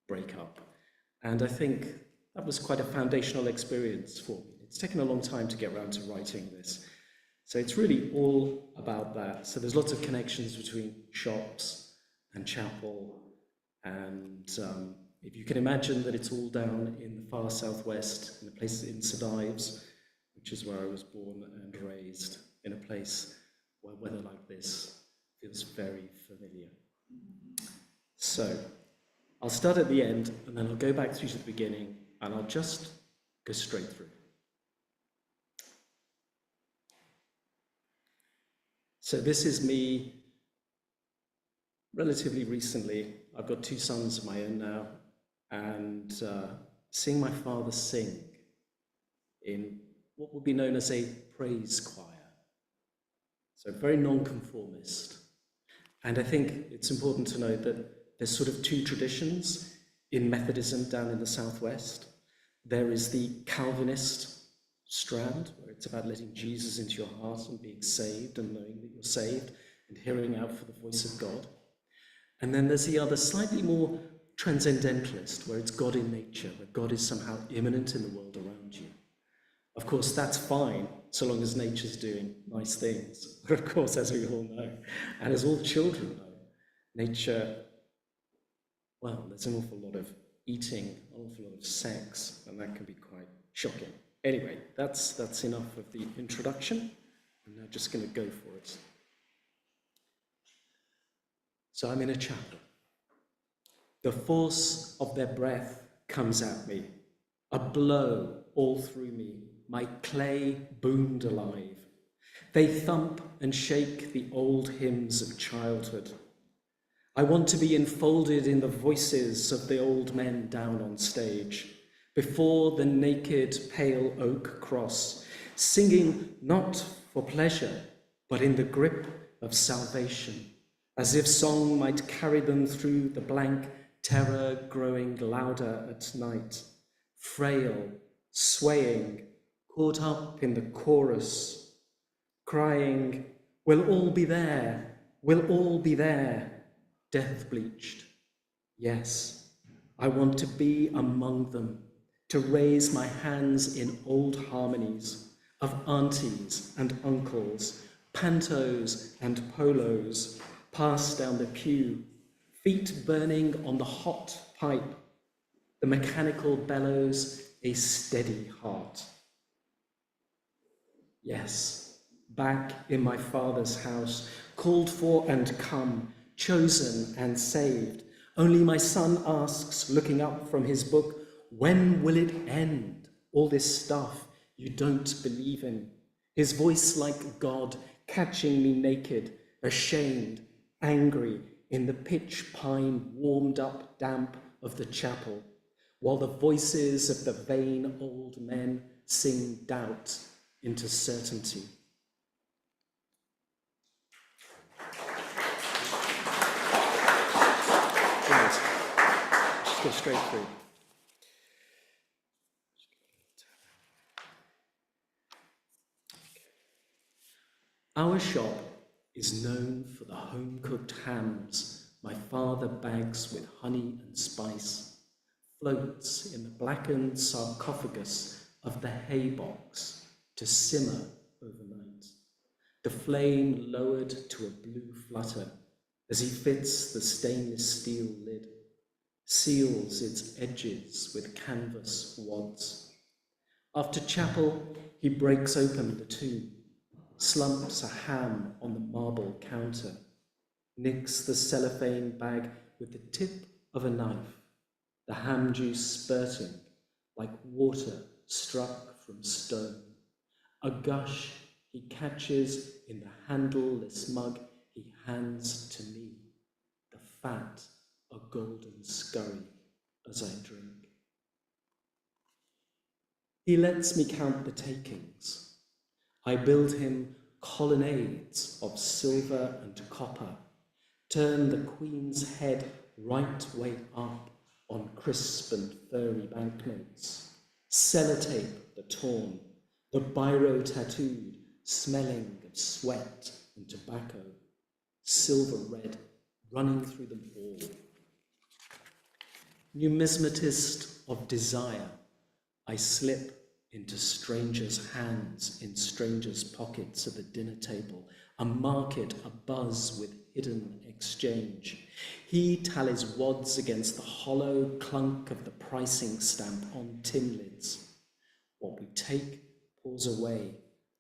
breakup. And I think that was quite a foundational experience for me. It's taken a long time to get around to writing this. So it's really all about that. So there's lots of connections between shops and chapel, and if you can imagine that it's all down in the far southwest, in a place in St Ives, which is where I was born and raised, in a place where weather like this feels very familiar. So I'll start at the end, and then I'll go back through to the beginning, and I'll just go straight through. So this is me relatively recently. I've got 2 sons of my own now, and seeing my father sing in what would be known as a praise choir. So very non-conformist. And I think it's important to note that there's sort of 2 traditions in Methodism down in the southwest. There is the Calvinist strand, where it's about letting Jesus into your heart and being saved and knowing that you're saved and hearing out for the voice of God. And then there's the other, slightly more transcendentalist, where it's God in nature, where God is somehow immanent in the world around you. Of course, that's fine, so long as nature's doing nice things. But of course, as we all know, and as all children know, nature, well, there's an awful lot of eating, an awful lot of sex, and that can be quite shocking. Anyway, that's enough of the introduction. I'm now just going to go for it. So I'm in a chapel. The force of their breath comes at me, a blow all through me, my clay boomed alive. They thump and shake the old hymns of childhood. I want to be enfolded in the voices of the old men down on stage, before the naked pale oak cross, singing not for pleasure, but in the grip of salvation, as if song might carry them through the blank terror growing louder at night, frail, swaying, caught up in the chorus, crying, "We'll all be there, we'll all be there," death bleached. Yes, I want to be among them, to raise my hands in old harmonies of aunties and uncles, pantos and polos, passed down the pew, feet burning on the hot pipe, the mechanical bellows a steady heart. Yes, back in my Father's house, called for and come, chosen and saved. Only my son asks, looking up from his book, when will it end, all this stuff you don't believe in? His voice like God catching me naked, ashamed, angry, in the pitch pine warmed up damp of the chapel, while the voices of the vain old men sing doubt into certainty. Right. Just go straight through. Our shop is known for the home-cooked hams my father bags with honey and spice, floats in the blackened sarcophagus of the hay box to simmer overnight, the flame lowered to a blue flutter as he fits the stainless steel lid, seals its edges with canvas wads. After chapel, he breaks open the tomb, slumps a ham on the marble counter, nicks the cellophane bag with the tip of a knife, the ham juice spurting like water struck from stone, a gush he catches in the handleless mug he hands to me, the fat a golden scurry as I drink. He lets me count the takings. I build him colonnades of silver and copper, turn the Queen's head right way up on crisp and furry banknotes, sellotape the torn, the biro tattooed, smelling of sweat and tobacco, silver red running through them all. Numismatist of desire, I slip into strangers' hands in strangers' pockets at the dinner table, a market abuzz with hidden exchange. He tallies wads against the hollow clunk of the pricing stamp on tin lids. What we take pours away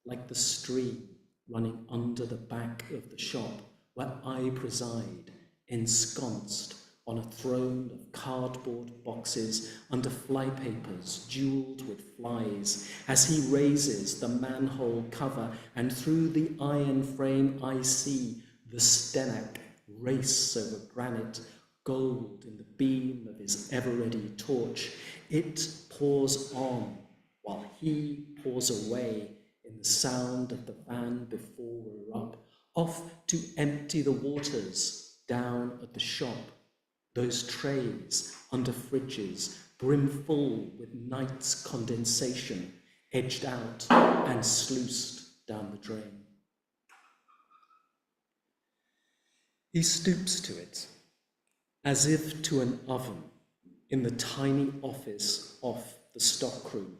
like the stream running under the back of the shop where I preside, ensconced on a throne of cardboard boxes under flypapers jewelled with flies, as he raises the manhole cover, and through the iron frame I see the Stenak race over granite, gold in the beam of his ever-ready torch. It pours on while he pours away in the sound of the van before we're up, off to empty the waters down at the shop. Those trays under fridges, brimful with night's condensation, edged out and sluiced down the drain. He stoops to it, as if to an oven in the tiny office off the stockroom.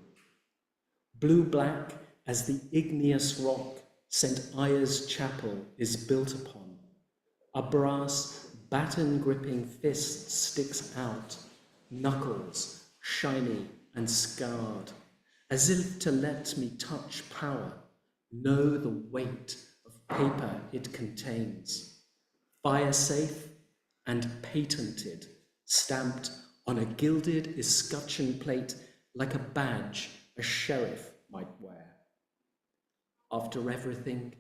Blue-black as the igneous rock St. Eyre's Chapel is built upon, a brass baton-gripping fist sticks out, knuckles shiny and scarred, as if to let me touch power, know the weight of paper it contains, fire-safe and patented, stamped on a gilded escutcheon plate like a badge a sheriff might wear. After everything,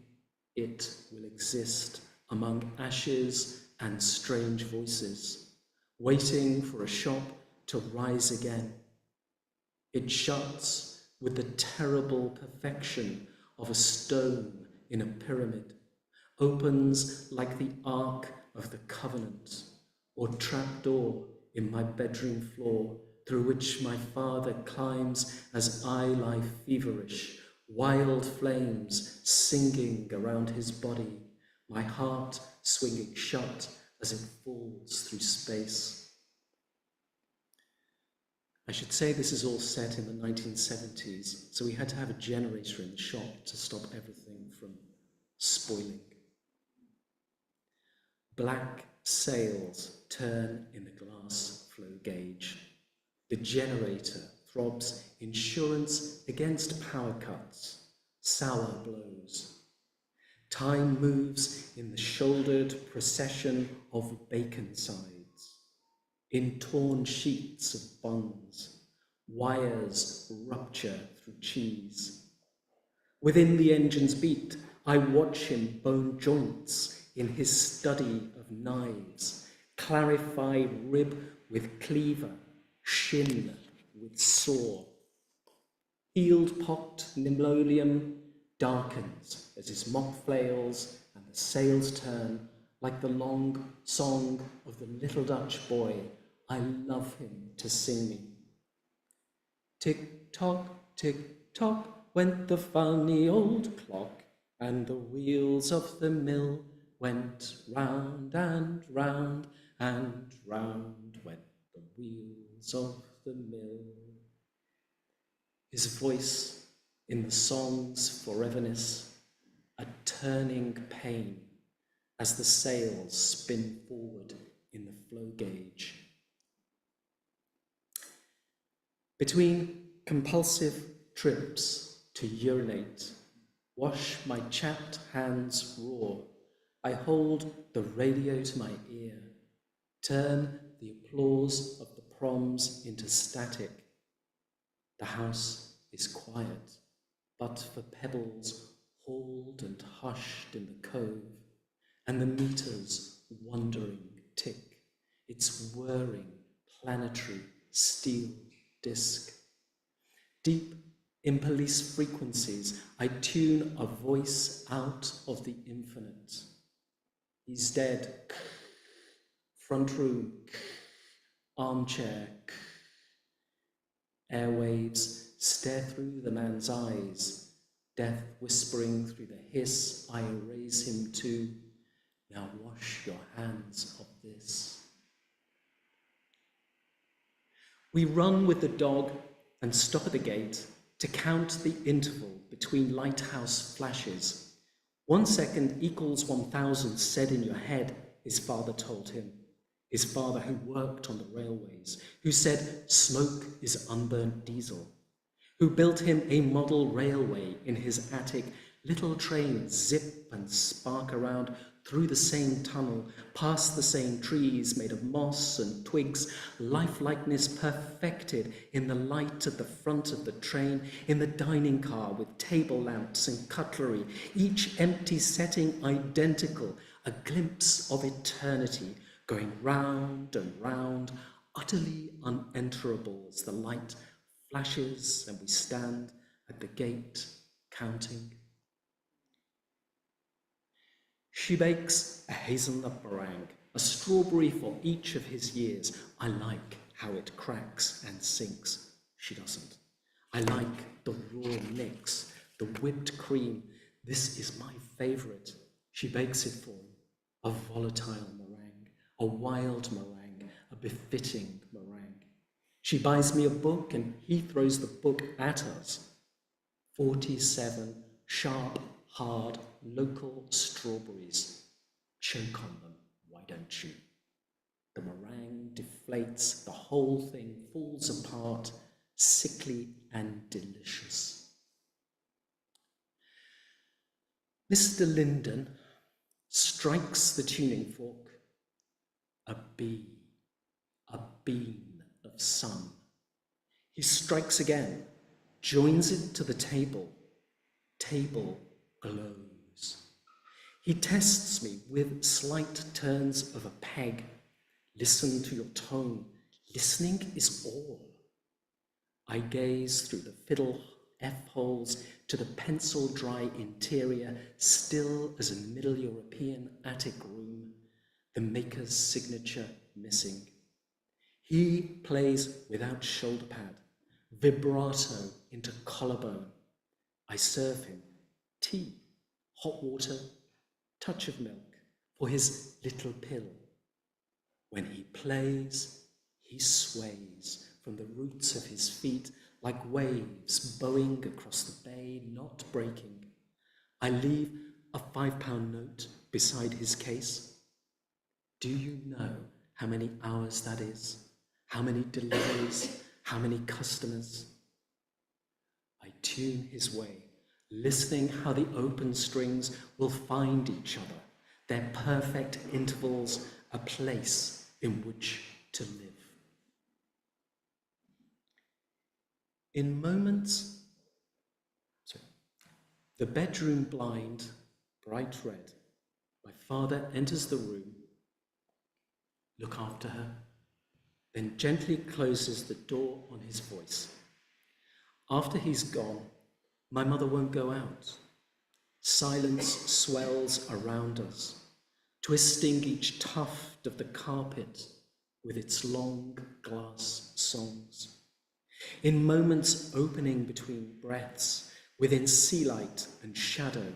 it will exist among ashes and strange voices, waiting for a shop to rise again. It shuts with the terrible perfection of a stone in a pyramid, opens like the Ark of the Covenant, or trapdoor in my bedroom floor, through which my father climbs as I lie feverish, wild flames singing around his body, my heart swinging shut as it falls through space. I should say this is all set in the 1970s, so we had to have a generator in the shop to stop everything from spoiling. Black sails turn in the glass flow gauge. The generator throbs insurance against power cuts, sour blows. Time moves in the shouldered procession of bacon sides, in torn sheets of buns, wires rupture through cheese. Within the engine's beat, I watch him bone joints in his study of knives, clarify rib with cleaver, shin with saw. Heel-pocked linoleum darkens as his mop flails and the sails turn like the long song of the little Dutch boy I love him to sing me. Tick tock, went the funny old clock, and the wheels of the mill went round and round and round went the wheels of the mill. His voice in the song's foreverness, a turning pain as the sails spin forward in the flow gauge. Between compulsive trips to urinate, wash my chapped hands raw, I hold the radio to my ear, turn the applause of the proms into static. The house is quiet, but for pebbles hauled and hushed in the cove, and the meter's wandering tick, its whirring planetary steel disc. Deep in police frequencies, I tune a voice out of the infinite. He's dead. Front room, armchair. Airwaves stare through the man's eyes, death whispering through the hiss I raise him to. Now wash your hands of this. We run with the dog and stop at the gate to count the interval between lighthouse flashes. 1 second equals 1,000 said in your head, his father told him. His father who worked on the railways, who said smoke is unburnt diesel, who built him a model railway in his attic. Little trains zip and spark around through the same tunnel, past the same trees made of moss and twigs, lifelikeness perfected in the light at the front of the train, in the dining car with table lamps and cutlery, each empty setting identical, a glimpse of eternity, going round and round, utterly unenterable as the light flashes and we stand at the gate counting. She bakes a hazelnut meringue, a strawberry for each of his years. I like how it cracks and sinks. She doesn't. I like the raw mix, the whipped cream. This is my favorite. She bakes it for me. A volatile meringue, a wild meringue, a befitting meringue. She buys me a book and he throws the book at us. 47 sharp, hard, local strawberries. Choke on them, why don't you? The meringue deflates, the whole thing falls apart, sickly and delicious. Mr. Linden strikes the tuning fork. A bee, a beam of sun. He strikes again, joins it to the table. Table glows. He tests me with slight turns of a peg. Listen to your tone. Listening is all. I gaze through the fiddle F-holes to the pencil-dry interior, still as a Middle European attic room, the maker's signature missing. He plays without shoulder pad, vibrato into collarbone. I serve him tea, hot water, touch of milk for his little pill. When he plays, he sways from the roots of his feet like waves bowing across the bay, not breaking. I leave a £5 note beside his case. Do you know how many hours that is? How many deliveries? How many customers? I tune his way, listening how the open strings will find each other, their perfect intervals, a place in which to live. In moments, the bedroom blind, bright red, my father enters the room, look after her, then gently closes the door on his voice. After he's gone, my mother won't go out. Silence swells around us, twisting each tuft of the carpet with its long glass songs. In moments opening between breaths, within sea light and shadow,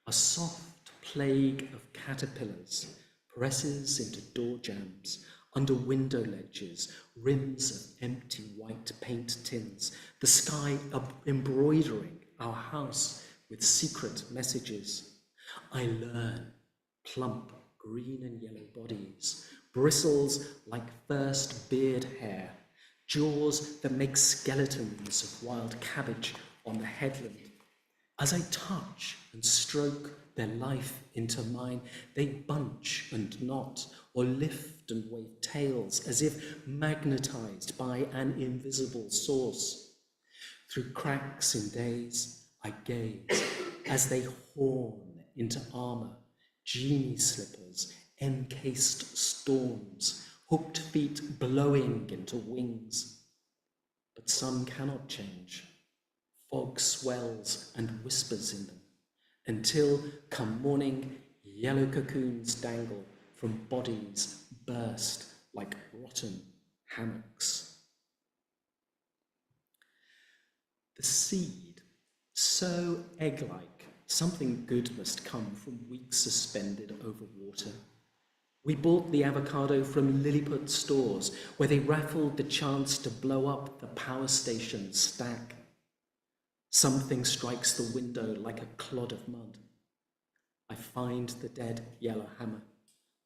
a soft plague of caterpillars presses into door jambs, under window ledges, rims of empty white paint tins, the sky embroidering our house with secret messages. I learn plump green and yellow bodies, bristles like first beard hair, jaws that make skeletons of wild cabbage on the headland. As I touch and stroke their life into mine, they bunch and knot, or lift and wave tails as if magnetized by an invisible source. Through cracks in days, I gaze as they horn into armor, genie slippers, encased storms, hooked feet blowing into wings. But some cannot change. Fog swells and whispers in them, until, come morning, yellow cocoons dangle from bodies burst like rotten hammocks. The seed, so egg-like, something good must come from weeks suspended over water. We bought the avocado from Lilliput stores, where they raffled the chance to blow up the power station stack. Something strikes the window like a clod of mud. I find the dead yellow hammer,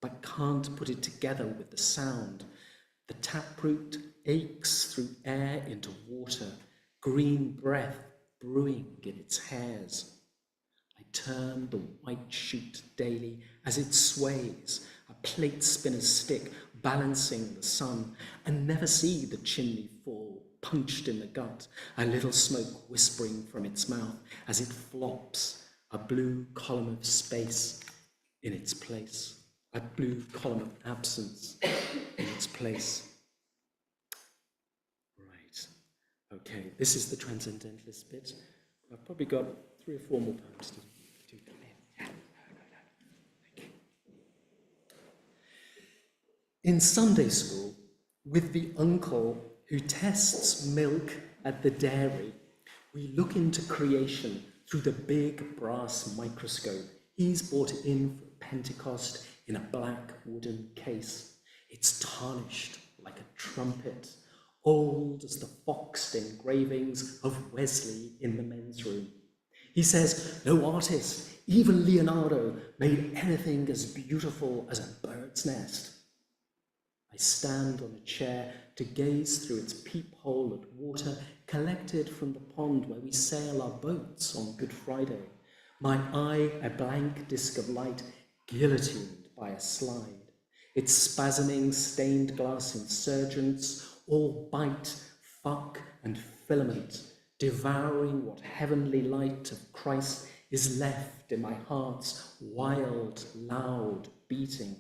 but can't put it together with the sound. The taproot aches through air into water, green breath brewing in its hairs. I turn the white shoot daily as it sways, a plate spinner's stick balancing the sun, and never see the chimney fall, punched in the gut, a little smoke whispering from its mouth as it flops, a blue column of space in its place, a blue column of absence in its place. Right, okay, this is the transcendentalist bit. I've probably got 3 or 4 more poems to do. In Sunday school, with the uncle who tests milk at the dairy, we look into creation through the big brass microscope he's brought in for Pentecost in a black wooden case. It's tarnished like a trumpet, old as the foxed engravings of Wesley in the men's room. He says no artist, even Leonardo, made anything as beautiful as a bird's nest. I stand on a chair to gaze through its peephole at water collected from the pond where we sail our boats on Good Friday, my eye a blank disc of light guillotined by a slide, its spasming stained glass insurgents all bite, fuck and filament, devouring what heavenly light of Christ is left in my heart's wild, loud beating.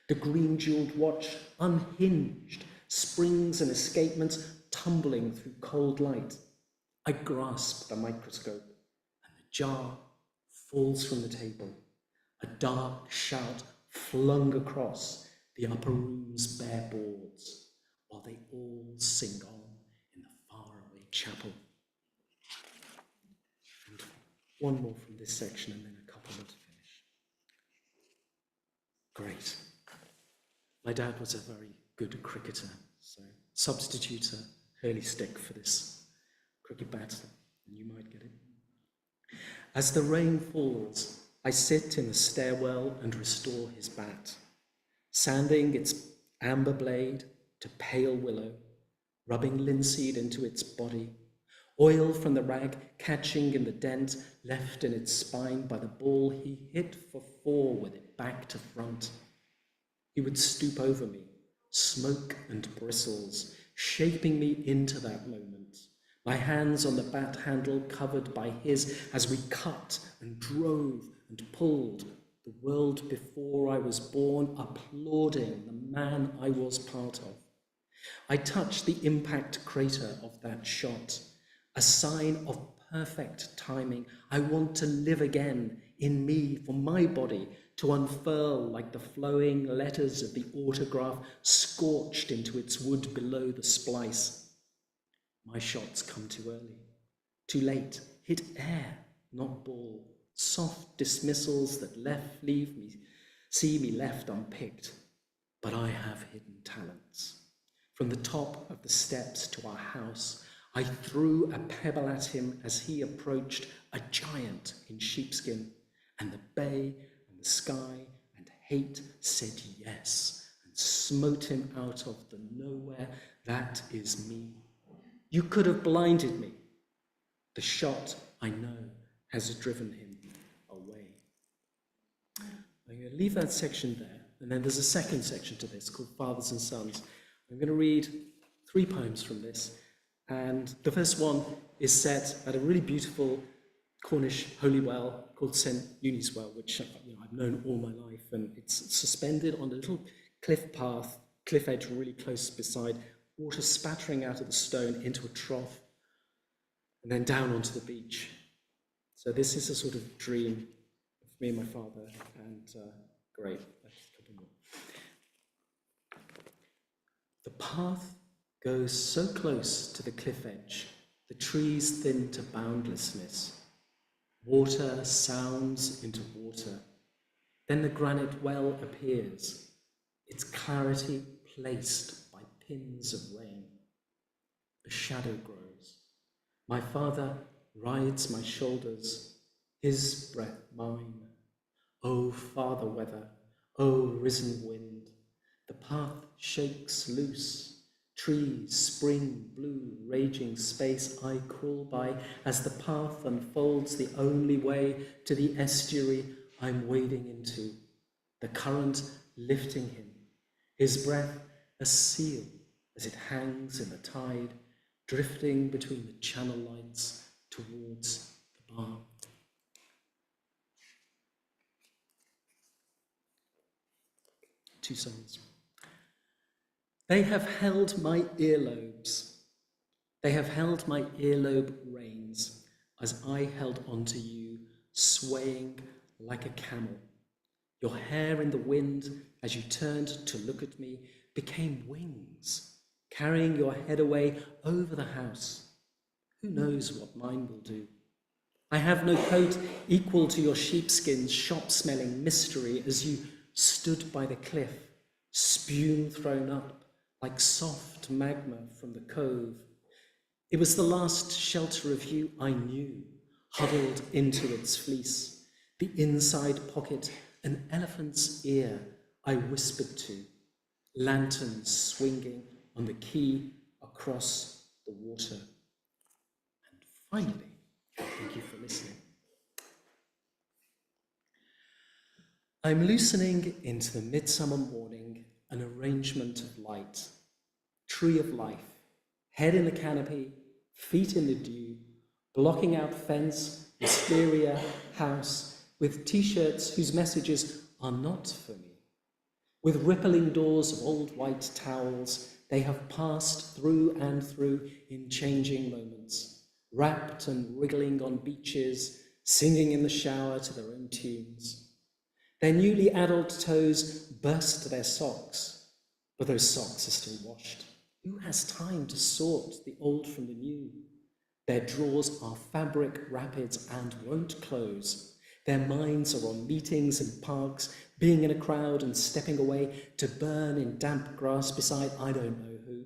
The green jeweled watch, unhinged, springs and escapements tumbling through cold light. I grasp the microscope, and the jar falls from the table, a dark shout flung across the upper room's bare boards, while they all sing on in the faraway chapel. And one more from this section, and then a couple more to finish. Great. My dad was a very good cricketer, so substitute a hurley stick for this cricket bat, and you might get it. As the rain falls, I sit in the stairwell and restore his bat, sanding its amber blade to pale willow, rubbing linseed into its body, oil from the rag catching in the dent left in its spine by the ball he hit for 4 with it back to front. He would stoop over me, smoke and bristles, shaping me into that moment, my hands on the bat handle covered by his as we cut and drove and pulled, the world before I was born applauding the man I was part of. I touched the impact crater of that shot, a sign of perfect timing. I want to live again in me, for my body to unfurl like the flowing letters of the autograph scorched into its wood below the splice. My shots come too early, too late, hit air, not ball, soft dismissals that see me left unpicked. But I have hidden talents. From the top of the steps to our house, I threw a pebble at him as he approached, a giant in sheepskin, and the bay and the sky and hate said yes and smote him out of the nowhere. That is me. You could have blinded me. The shot, I know, has driven him away. I'm going to leave that section there, and then there's a second section to this called Fathers and Sons. I'm going to read 3 poems from this, and the first one is set at a really beautiful Cornish holy well called St. Uni's Well, which I've known all my life, and it's suspended on a little cliff edge really close beside, water spattering out of the stone into a trough, and then down onto the beach. So this is a sort of dream of me and my father, and great. That's a couple more. The path goes so close to the cliff edge, the trees thin to boundlessness. Water sounds into water. Then the granite well appears, its clarity placed by pins of rain. A shadow grows. My father rides my shoulders, his breath mine. O father weather, O risen wind, the path shakes loose. Trees, spring, blue, raging space I crawl by as the path unfolds the only way to the estuary I'm wading into, the current lifting him, his breath a seal as it hangs in the tide, drifting between the channel lights towards the bar. Two songs. They have held my earlobes. They have held my earlobe reins as I held onto you, swaying like a camel. Your hair in the wind as you turned to look at me became wings, carrying your head away over the house. Who knows what mine will do? I have no coat equal to your sheepskin's shop-smelling mystery as you stood by the cliff, spume thrown up like soft magma from the cove. It was the last shelter of you I knew, huddled into its fleece, the inside pocket, an elephant's ear I whispered to, lanterns swinging on the quay across the water. And finally, thank you for listening. I'm loosening into the midsummer morning an arrangement of light, tree of life, head in the canopy, feet in the dew, blocking out fence, wisteria, house, with t-shirts whose messages are not for me. With rippling doors of old white towels, they have passed through and through in changing moments, wrapped and wriggling on beaches, singing in the shower to their own tunes. Their newly adult toes burst their socks, but those socks are still washed. Who has time to sort the old from the new? Their drawers are fabric rapids and won't close. Their minds are on meetings and parks, being in a crowd and stepping away to burn in damp grass beside I don't know who.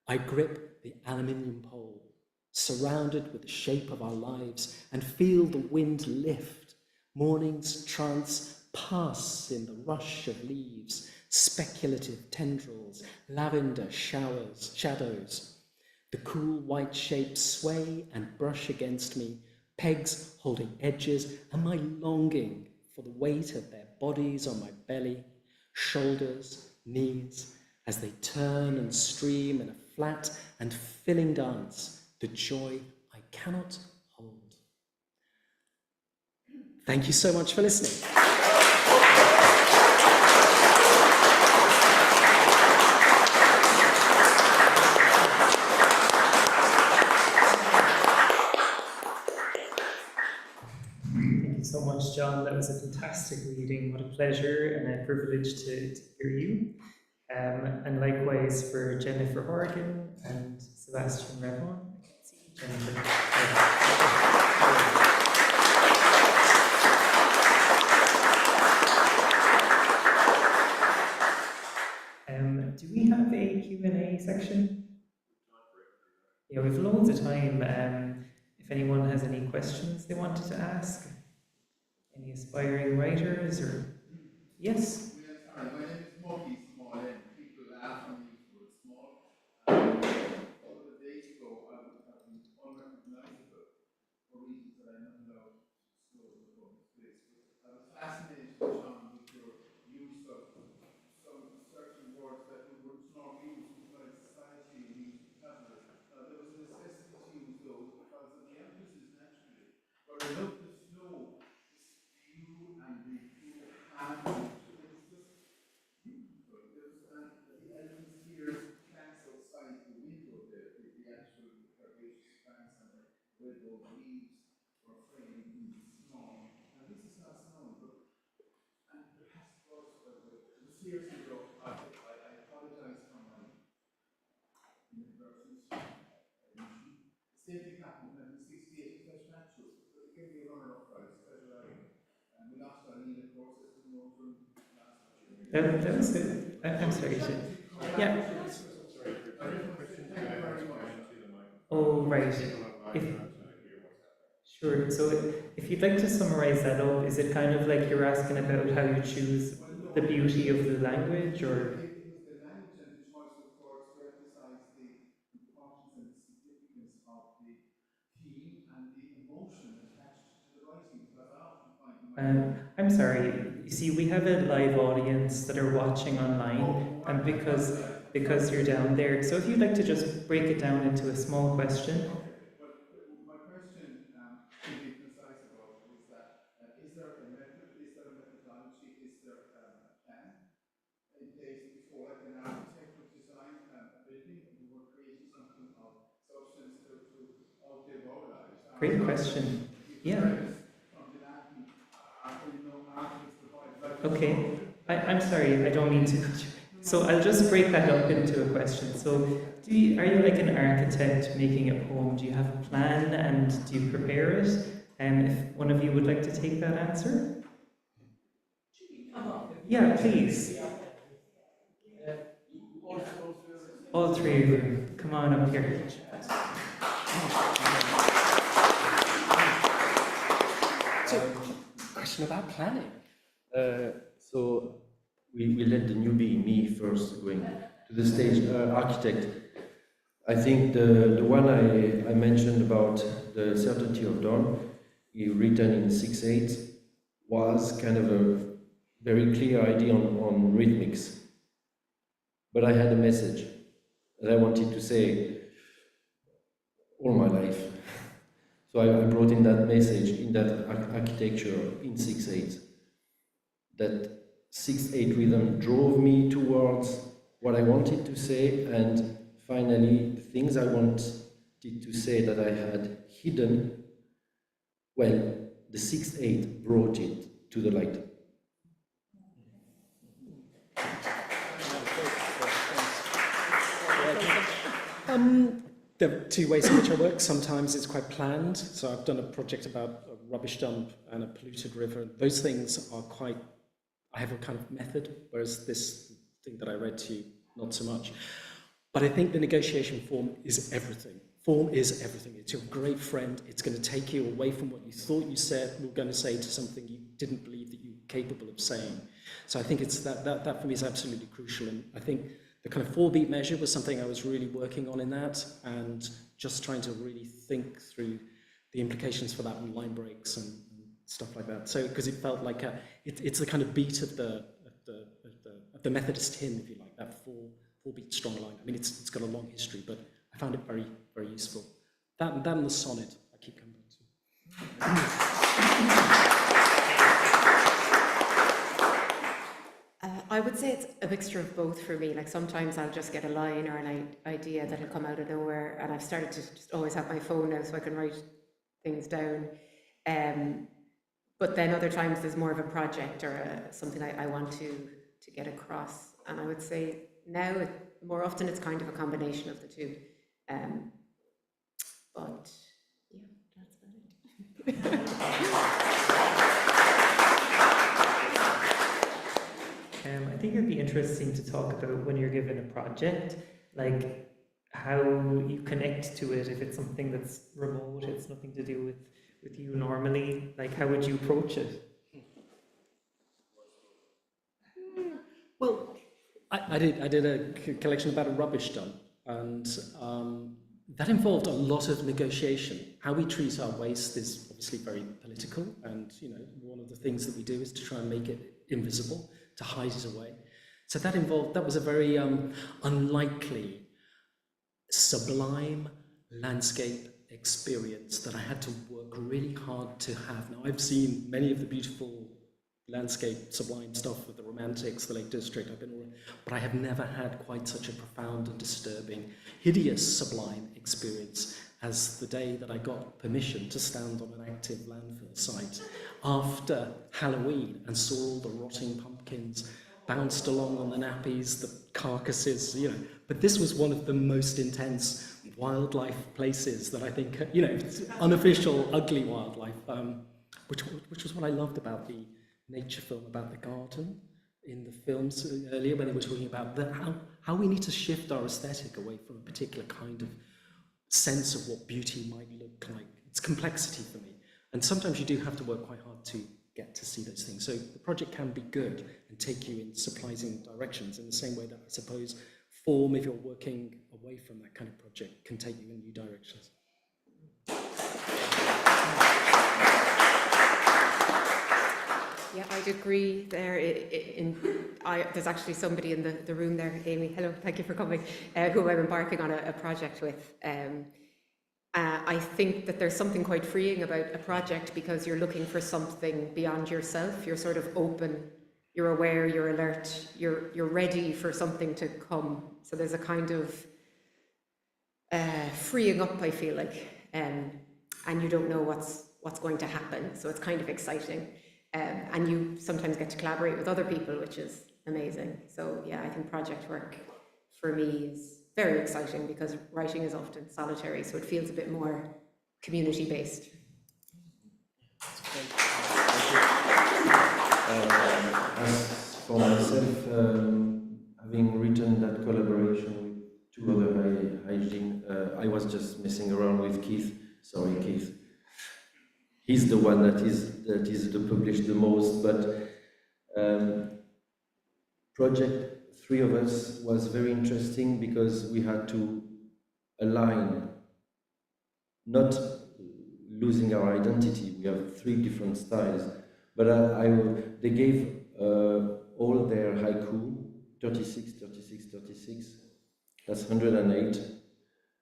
I grip the aluminium pole, surrounded with the shape of our lives, and feel the wind lift. Morning's trance pass in the rush of leaves, speculative tendrils, lavender showers, shadows. The cool white shapes sway and brush against me, pegs holding edges, and my longing for the weight of their bodies on my belly, shoulders, knees, as they turn and stream in a flat and filling dance, the joy I cannot hold. Thank you so much for listening. Thank you so much, John. That was a fantastic reading. What a pleasure and a privilege to hear you. And likewise for Jennifer Horgan and Sébastien Revon. I can't see Jennifer. Do we have a Q&A section? Yeah, we've loads of time. If anyone has any questions they wanted to ask, any aspiring writers or yes. My name is Moki Small N. People laugh when you use the word small. A couple of days ago, I would have been unrecognizable for reasons that I'm not allowed to disclose in the public space. But I was fascinated, John, with your use of some certain words that we would not use in polite society and use vocabulary. Now, there was a necessity to use those because of the emphasis naturally. But I love the flow, this view and the hand. The elements here, plants outside the window, the actual herbaceous plants and the widow leaves were framed in snow. Now this is not snow, but and perhaps seriously though, I apologize for my inadvertence. The same thing happened in 1968 with Fresh Naturals. It gave me a runner-up prize, Treasure Island. And we lost our lead, of course, as we know from last year. That was it. I'm sorry. Yeah. Oh, right. Sure. So if you'd like to summarize that up, is it kind of like you're asking about how you choose the beauty of the language, or? It was the language and the choice of words to emphasize the importance and the significance of the theme and the emotion attached to the writing. Because I often find I'm sorry. You see, we have a live audience that are watching online, and because you're down there. So if you'd like to just break it down into a small question. But my question, to be precise about it, is that is there a method, is there a methodology, is there a plan in place before, like an architect would design a building, and we were creating something of substance to outlive our lives? Great question. Yeah. Okay. I'm sorry, I don't mean to. So I'll just break that up into a question. So are you like an architect making a poem? Do you have a plan and do you prepare it? And if one of you would like to take that answer? Yeah, please. All three of you, come on up here. So, question about planning. So we let the newbie, me first, going to the stage. Architect, I think the one I mentioned about the certainty of dawn, written in 6/8, was kind of a very clear idea on rhythmics. But I had a message that I wanted to say all my life. So I brought in that message in that architecture in 6/8. That 6/8 rhythm drove me towards what I wanted to say, and finally the things I wanted to say that I had hidden, well, the 6/8 brought it to the light. There are two ways in which I work. Sometimes it's quite planned. So I've done a project about a rubbish dump and a polluted river. Those things are quite, I have a kind of method, whereas this thing that I read to you, not so much. But I think the negotiation form is everything. Form is everything. It's your great friend. It's going to take you away from what you thought you were going to say to something you didn't believe that you capable of saying. So I think it's that for me is absolutely crucial. And I think the kind of 4-beat measure was something I was really working on in that, and just trying to really think through the implications for that on line breaks and stuff like that. So because it felt like it's the kind of beat of the Methodist hymn, if you like, that 4-beat strong line. I mean, it's got a long history, but I found it very, very useful. That and the sonnet I keep coming back to. I would say it's a mixture of both for me. Like sometimes I'll just get a line or an idea that'll come out of nowhere, and I've started to just always have my phone now so I can write things down. But then other times there's more of a project or something I want to get across. And I would say now, more often it's kind of a combination of the two. But yeah, that's about it. I think it'd be interesting to talk about when you're given a project, like how you connect to it. If it's something that's remote, it's nothing to do with you normally, like how would you approach it? Well, I did a collection about a rubbish dump, and that involved a lot of negotiation. How we treat our waste is obviously very political, and one of the things that we do is to try and make it invisible, to hide it away. So that was a very unlikely, sublime landscape experience that I had to work really hard to have. Now, I've seen many of the beautiful landscape, sublime stuff with the Romantics, the Lake District, but I have never had quite such a profound and disturbing, hideous, sublime experience as the day that I got permission to stand on an active landfill site after Halloween and saw all the rotting pumpkins bounced along on the nappies, the carcasses, But this was one of the most intense wildlife places that I think, unofficial, ugly wildlife, which was what I loved about the nature film about the garden in the films earlier, when they were talking about how we need to shift our aesthetic away from a particular kind of sense of what beauty might look like. It's complexity for me. And sometimes you do have to work quite hard to get to see those things. So the project can be good and take you in surprising directions in the same way that I suppose form, if you're working away from that kind of project, can take you in new directions. Yeah, I'd agree there. There's actually somebody in the room there, Amy, hello, thank you for coming, who I'm embarking on a project with. I think that there's something quite freeing about a project because you're looking for something beyond yourself. You're sort of open, you're aware, you're alert, you're ready for something to come. So there's a kind of freeing up, I feel like, and you don't know what's going to happen. So it's kind of exciting. And you sometimes get to collaborate with other people, which is amazing. So yeah, I think project work for me is very exciting because writing is often solitary, so it feels a bit more community-based. As for myself, having written that collaboration with two other hygiene, I was just messing around with Keith. Sorry, Keith. He's the one that is published the most, but project 3 of us was very interesting because we had to align, not losing our identity. We have 3 different styles, but they gave all their haiku, 36, 36, 36, that's 108,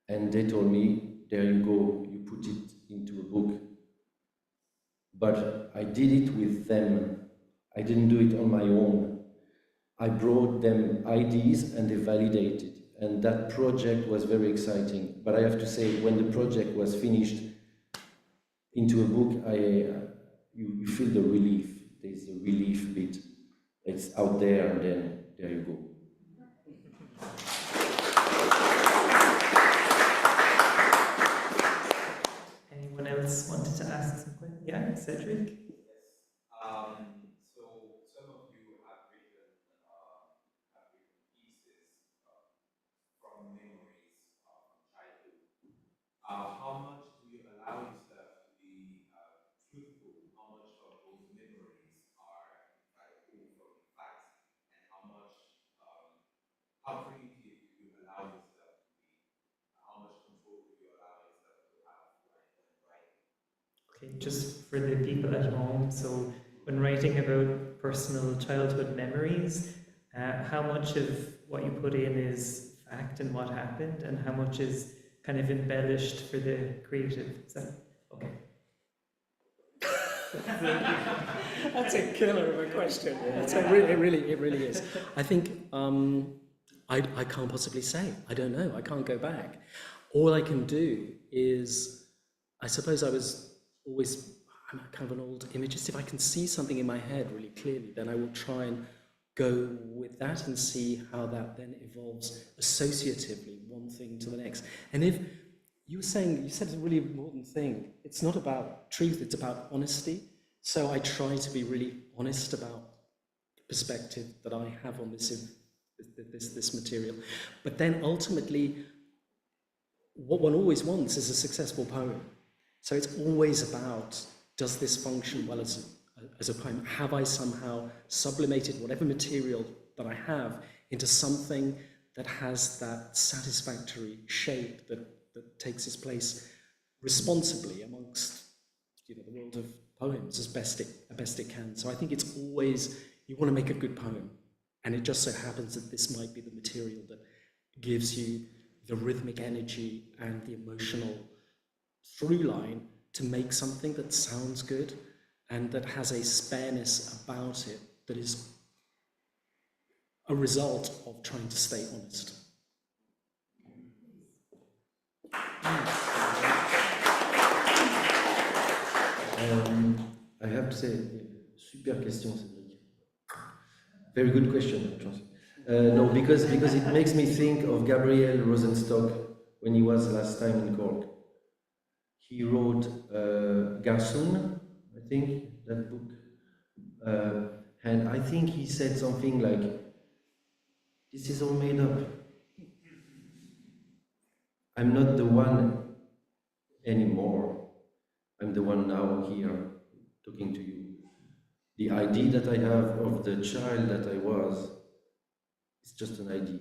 and they told me, there you go, you put it into a book. But I did it with them. I didn't do it on my own. I brought them ideas and they validated. And that project was very exciting. But I have to say, when the project was finished into a book, you feel the relief. There's a relief bit. It's out there and then there you go. Anyone else wanted to ask some questions? Yeah, Cedric? So some of you have written pieces from memories from childhood. How much do you allow yourself to be truthful? How much of those memories are Okay, just for the people at home, so when writing about personal childhood memories, how much of what you put in is fact and what happened, and how much is kind of embellished for the creative? Is that okay? That's a killer of a question. It really is. I think I can't possibly say. I don't know. I can't go back. All I can do is, I suppose I'm kind of an old imagist. If I can see something in my head really clearly, then I will try and go with that and see how that then evolves associatively, one thing to the next. And if you said a really important thing. It's not about truth, it's about honesty. So I try to be really honest about the perspective that I have on this material. But then ultimately, what one always wants is a successful poem. So it's always about, does this function well as a poem? Have I somehow sublimated whatever material that I have into something that has that satisfactory shape that takes its place responsibly amongst the world of poems as best it can. So I think it's always, you want to make a good poem, and it just so happens that this might be the material that gives you the rhythmic energy and the emotional through line to make something that sounds good and that has a spareness about it that is a result of trying to stay honest. I have to say, super question, Cédric. Very good question, Charles. No, because it makes me think of Gabriel Rosenstock when he was last time in Cork. He wrote Garçon, I think, that book. And I think he said something like, this is all made up. I'm not the one anymore. I'm the one now here, talking to you. The idea that I have of the child that I was is just an idea.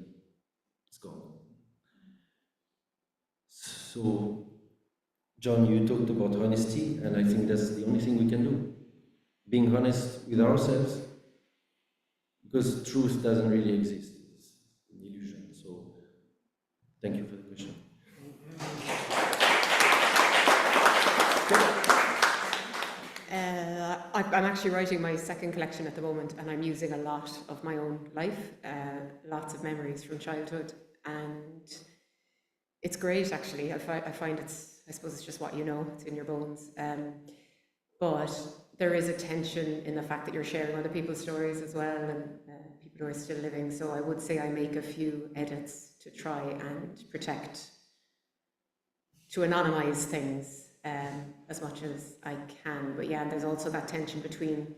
It's gone. So, John, you talked about honesty, and I think that's the only thing we can do. Being honest with ourselves, because truth doesn't really exist. It's an illusion. So, thank you for the question. I'm actually writing my second collection at the moment, and I'm using a lot of my own life, lots of memories from childhood, and it's great actually. I find I suppose it's just what you know, it's in your bones. But there is a tension in the fact that you're sharing other people's stories as well, and people who are still living. So I would say I make a few edits to try and protect, to anonymize things as much as I can. But yeah, there's also that tension between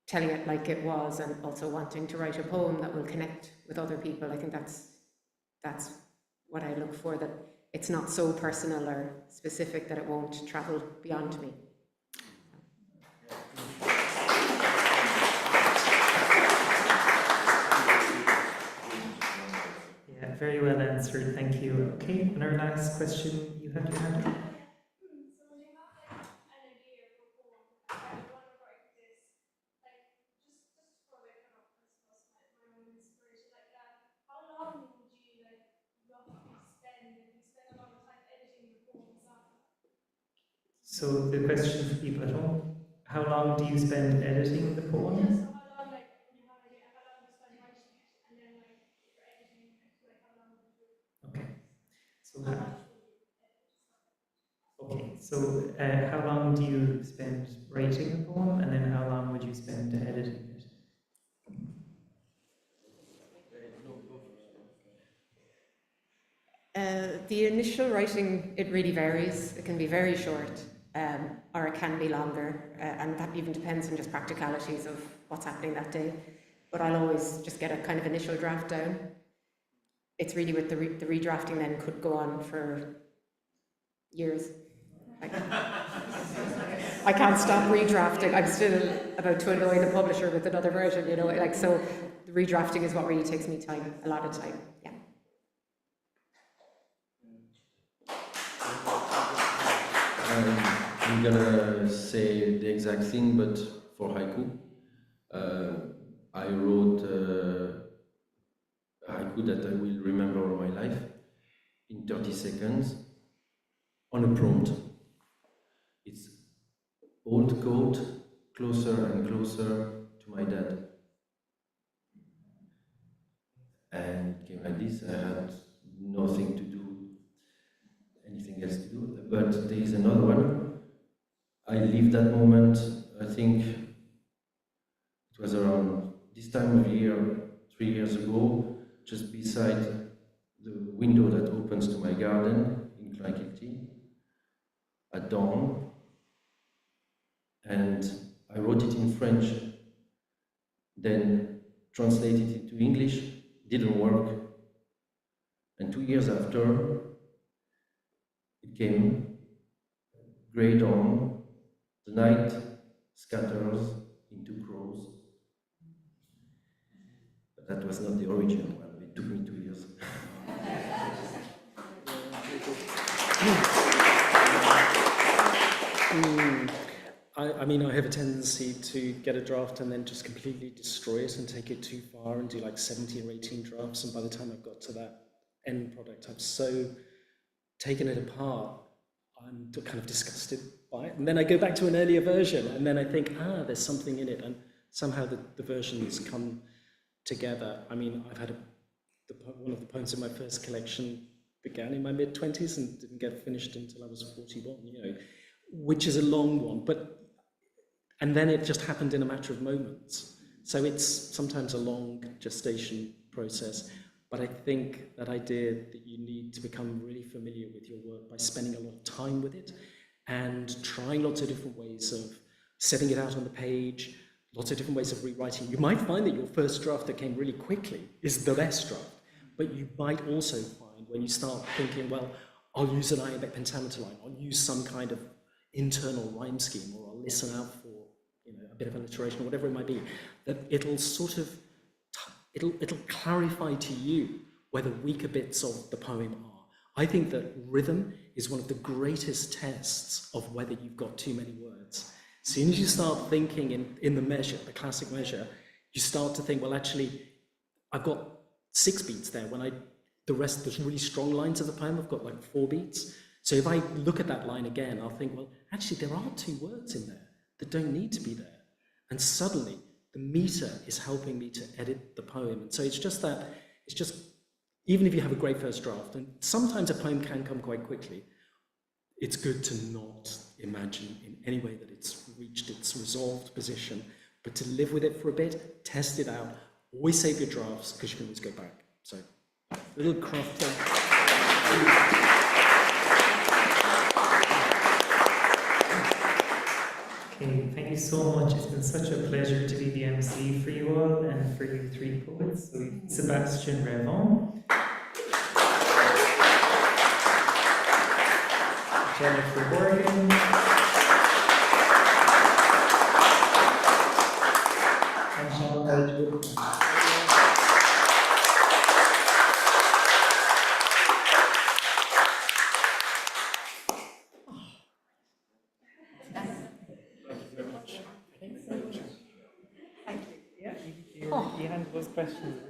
telling it like it was and also wanting to write a poem that will connect with other people. I think that's what I look for, that it's not so personal or specific that it won't travel beyond me. Yeah, very well answered, thank you. Okay, and our last question, you have your hand up. So the question for people at home, how long do you spend editing the poem? Yeah, so how long, like, when you have an idea, how long do you spend writing it, and then, like, if you're editing it, like, how long would you? Okay. So How much would you edit? okay. So how long do you spend writing a poem, and then how long would you spend editing it? The initial writing, it really varies. It can be very short, or it can be longer, and that even depends on just practicalities of what's happening that day. But I'll always just get a kind of initial draft down. It's really with the redrafting then could go on for years. I can't stop redrafting. I'm still about to annoy the publisher with another version, you know, like, so the redrafting is what really takes me time, a lot of time, yeah. I'm gonna say the exact thing, but for haiku. I wrote a haiku that I will remember all my life in 30 seconds on a prompt. It's old coat, closer and closer to my dad. And it came like this. I had nothing to do, anything else to do. But there is another one. I lived that moment, I think it was around this time of year, 3 years ago, just beside the window that opens to my garden in Clarke at dawn. And I wrote it in French, then translated it to English, didn't work. And 2 years after, it came, grey dawn, the night scatters into crows. But that was not the original one, it took me 2 years. I mean, I have a tendency to get a draft and then just completely destroy it and take it too far and do like 17 or 18 drafts. And by the time I've got to that end product, I've so taken it apart, I'm kind of disgusted by it. And then I go back to an earlier version and then I think, there's something in it. And somehow the versions come together. I mean, I've had one of the poems in my first collection began in my mid-20s and didn't get finished until I was 41, you know, which is a long one, and then it just happened in a matter of moments. So it's sometimes a long gestation process, but I think that idea that you need to become really familiar with your work by spending a lot of time with it and trying lots of different ways of setting it out on the page, lots of different ways of rewriting. You might find that your first draft that came really quickly is the best draft, but you might also find when you start thinking, well, I'll use an iambic pentameter line, I'll use some kind of internal rhyme scheme, or I'll listen out for, you know, a bit of alliteration or whatever it might be, that it'll sort of, it'll clarify to you where the weaker bits of the poem are. I think that rhythm is one of the greatest tests of whether you've got too many words. As soon as you start thinking in the measure, the classic measure, you start to think, well, actually, I've got 6 beats there. When the rest, the really strong lines of the poem, I've got like 4 beats. So if I look at that line again, I'll think, well, actually, there are 2 words in there that don't need to be there. And suddenly, the meter is helping me to edit the poem. And so it's just, even if you have a great first draft, and sometimes a poem can come quite quickly, it's good to not imagine in any way that it's reached its resolved position, but to live with it for a bit, test it out, always save your drafts, because you can always go back. So, a little craft. Okay, thank you so much. It's been such a pleasure to be the MC for you all and for you 3 poets. So Sébastien Revon, Jennifer Horgan, and Wedgewood. You handled those questions.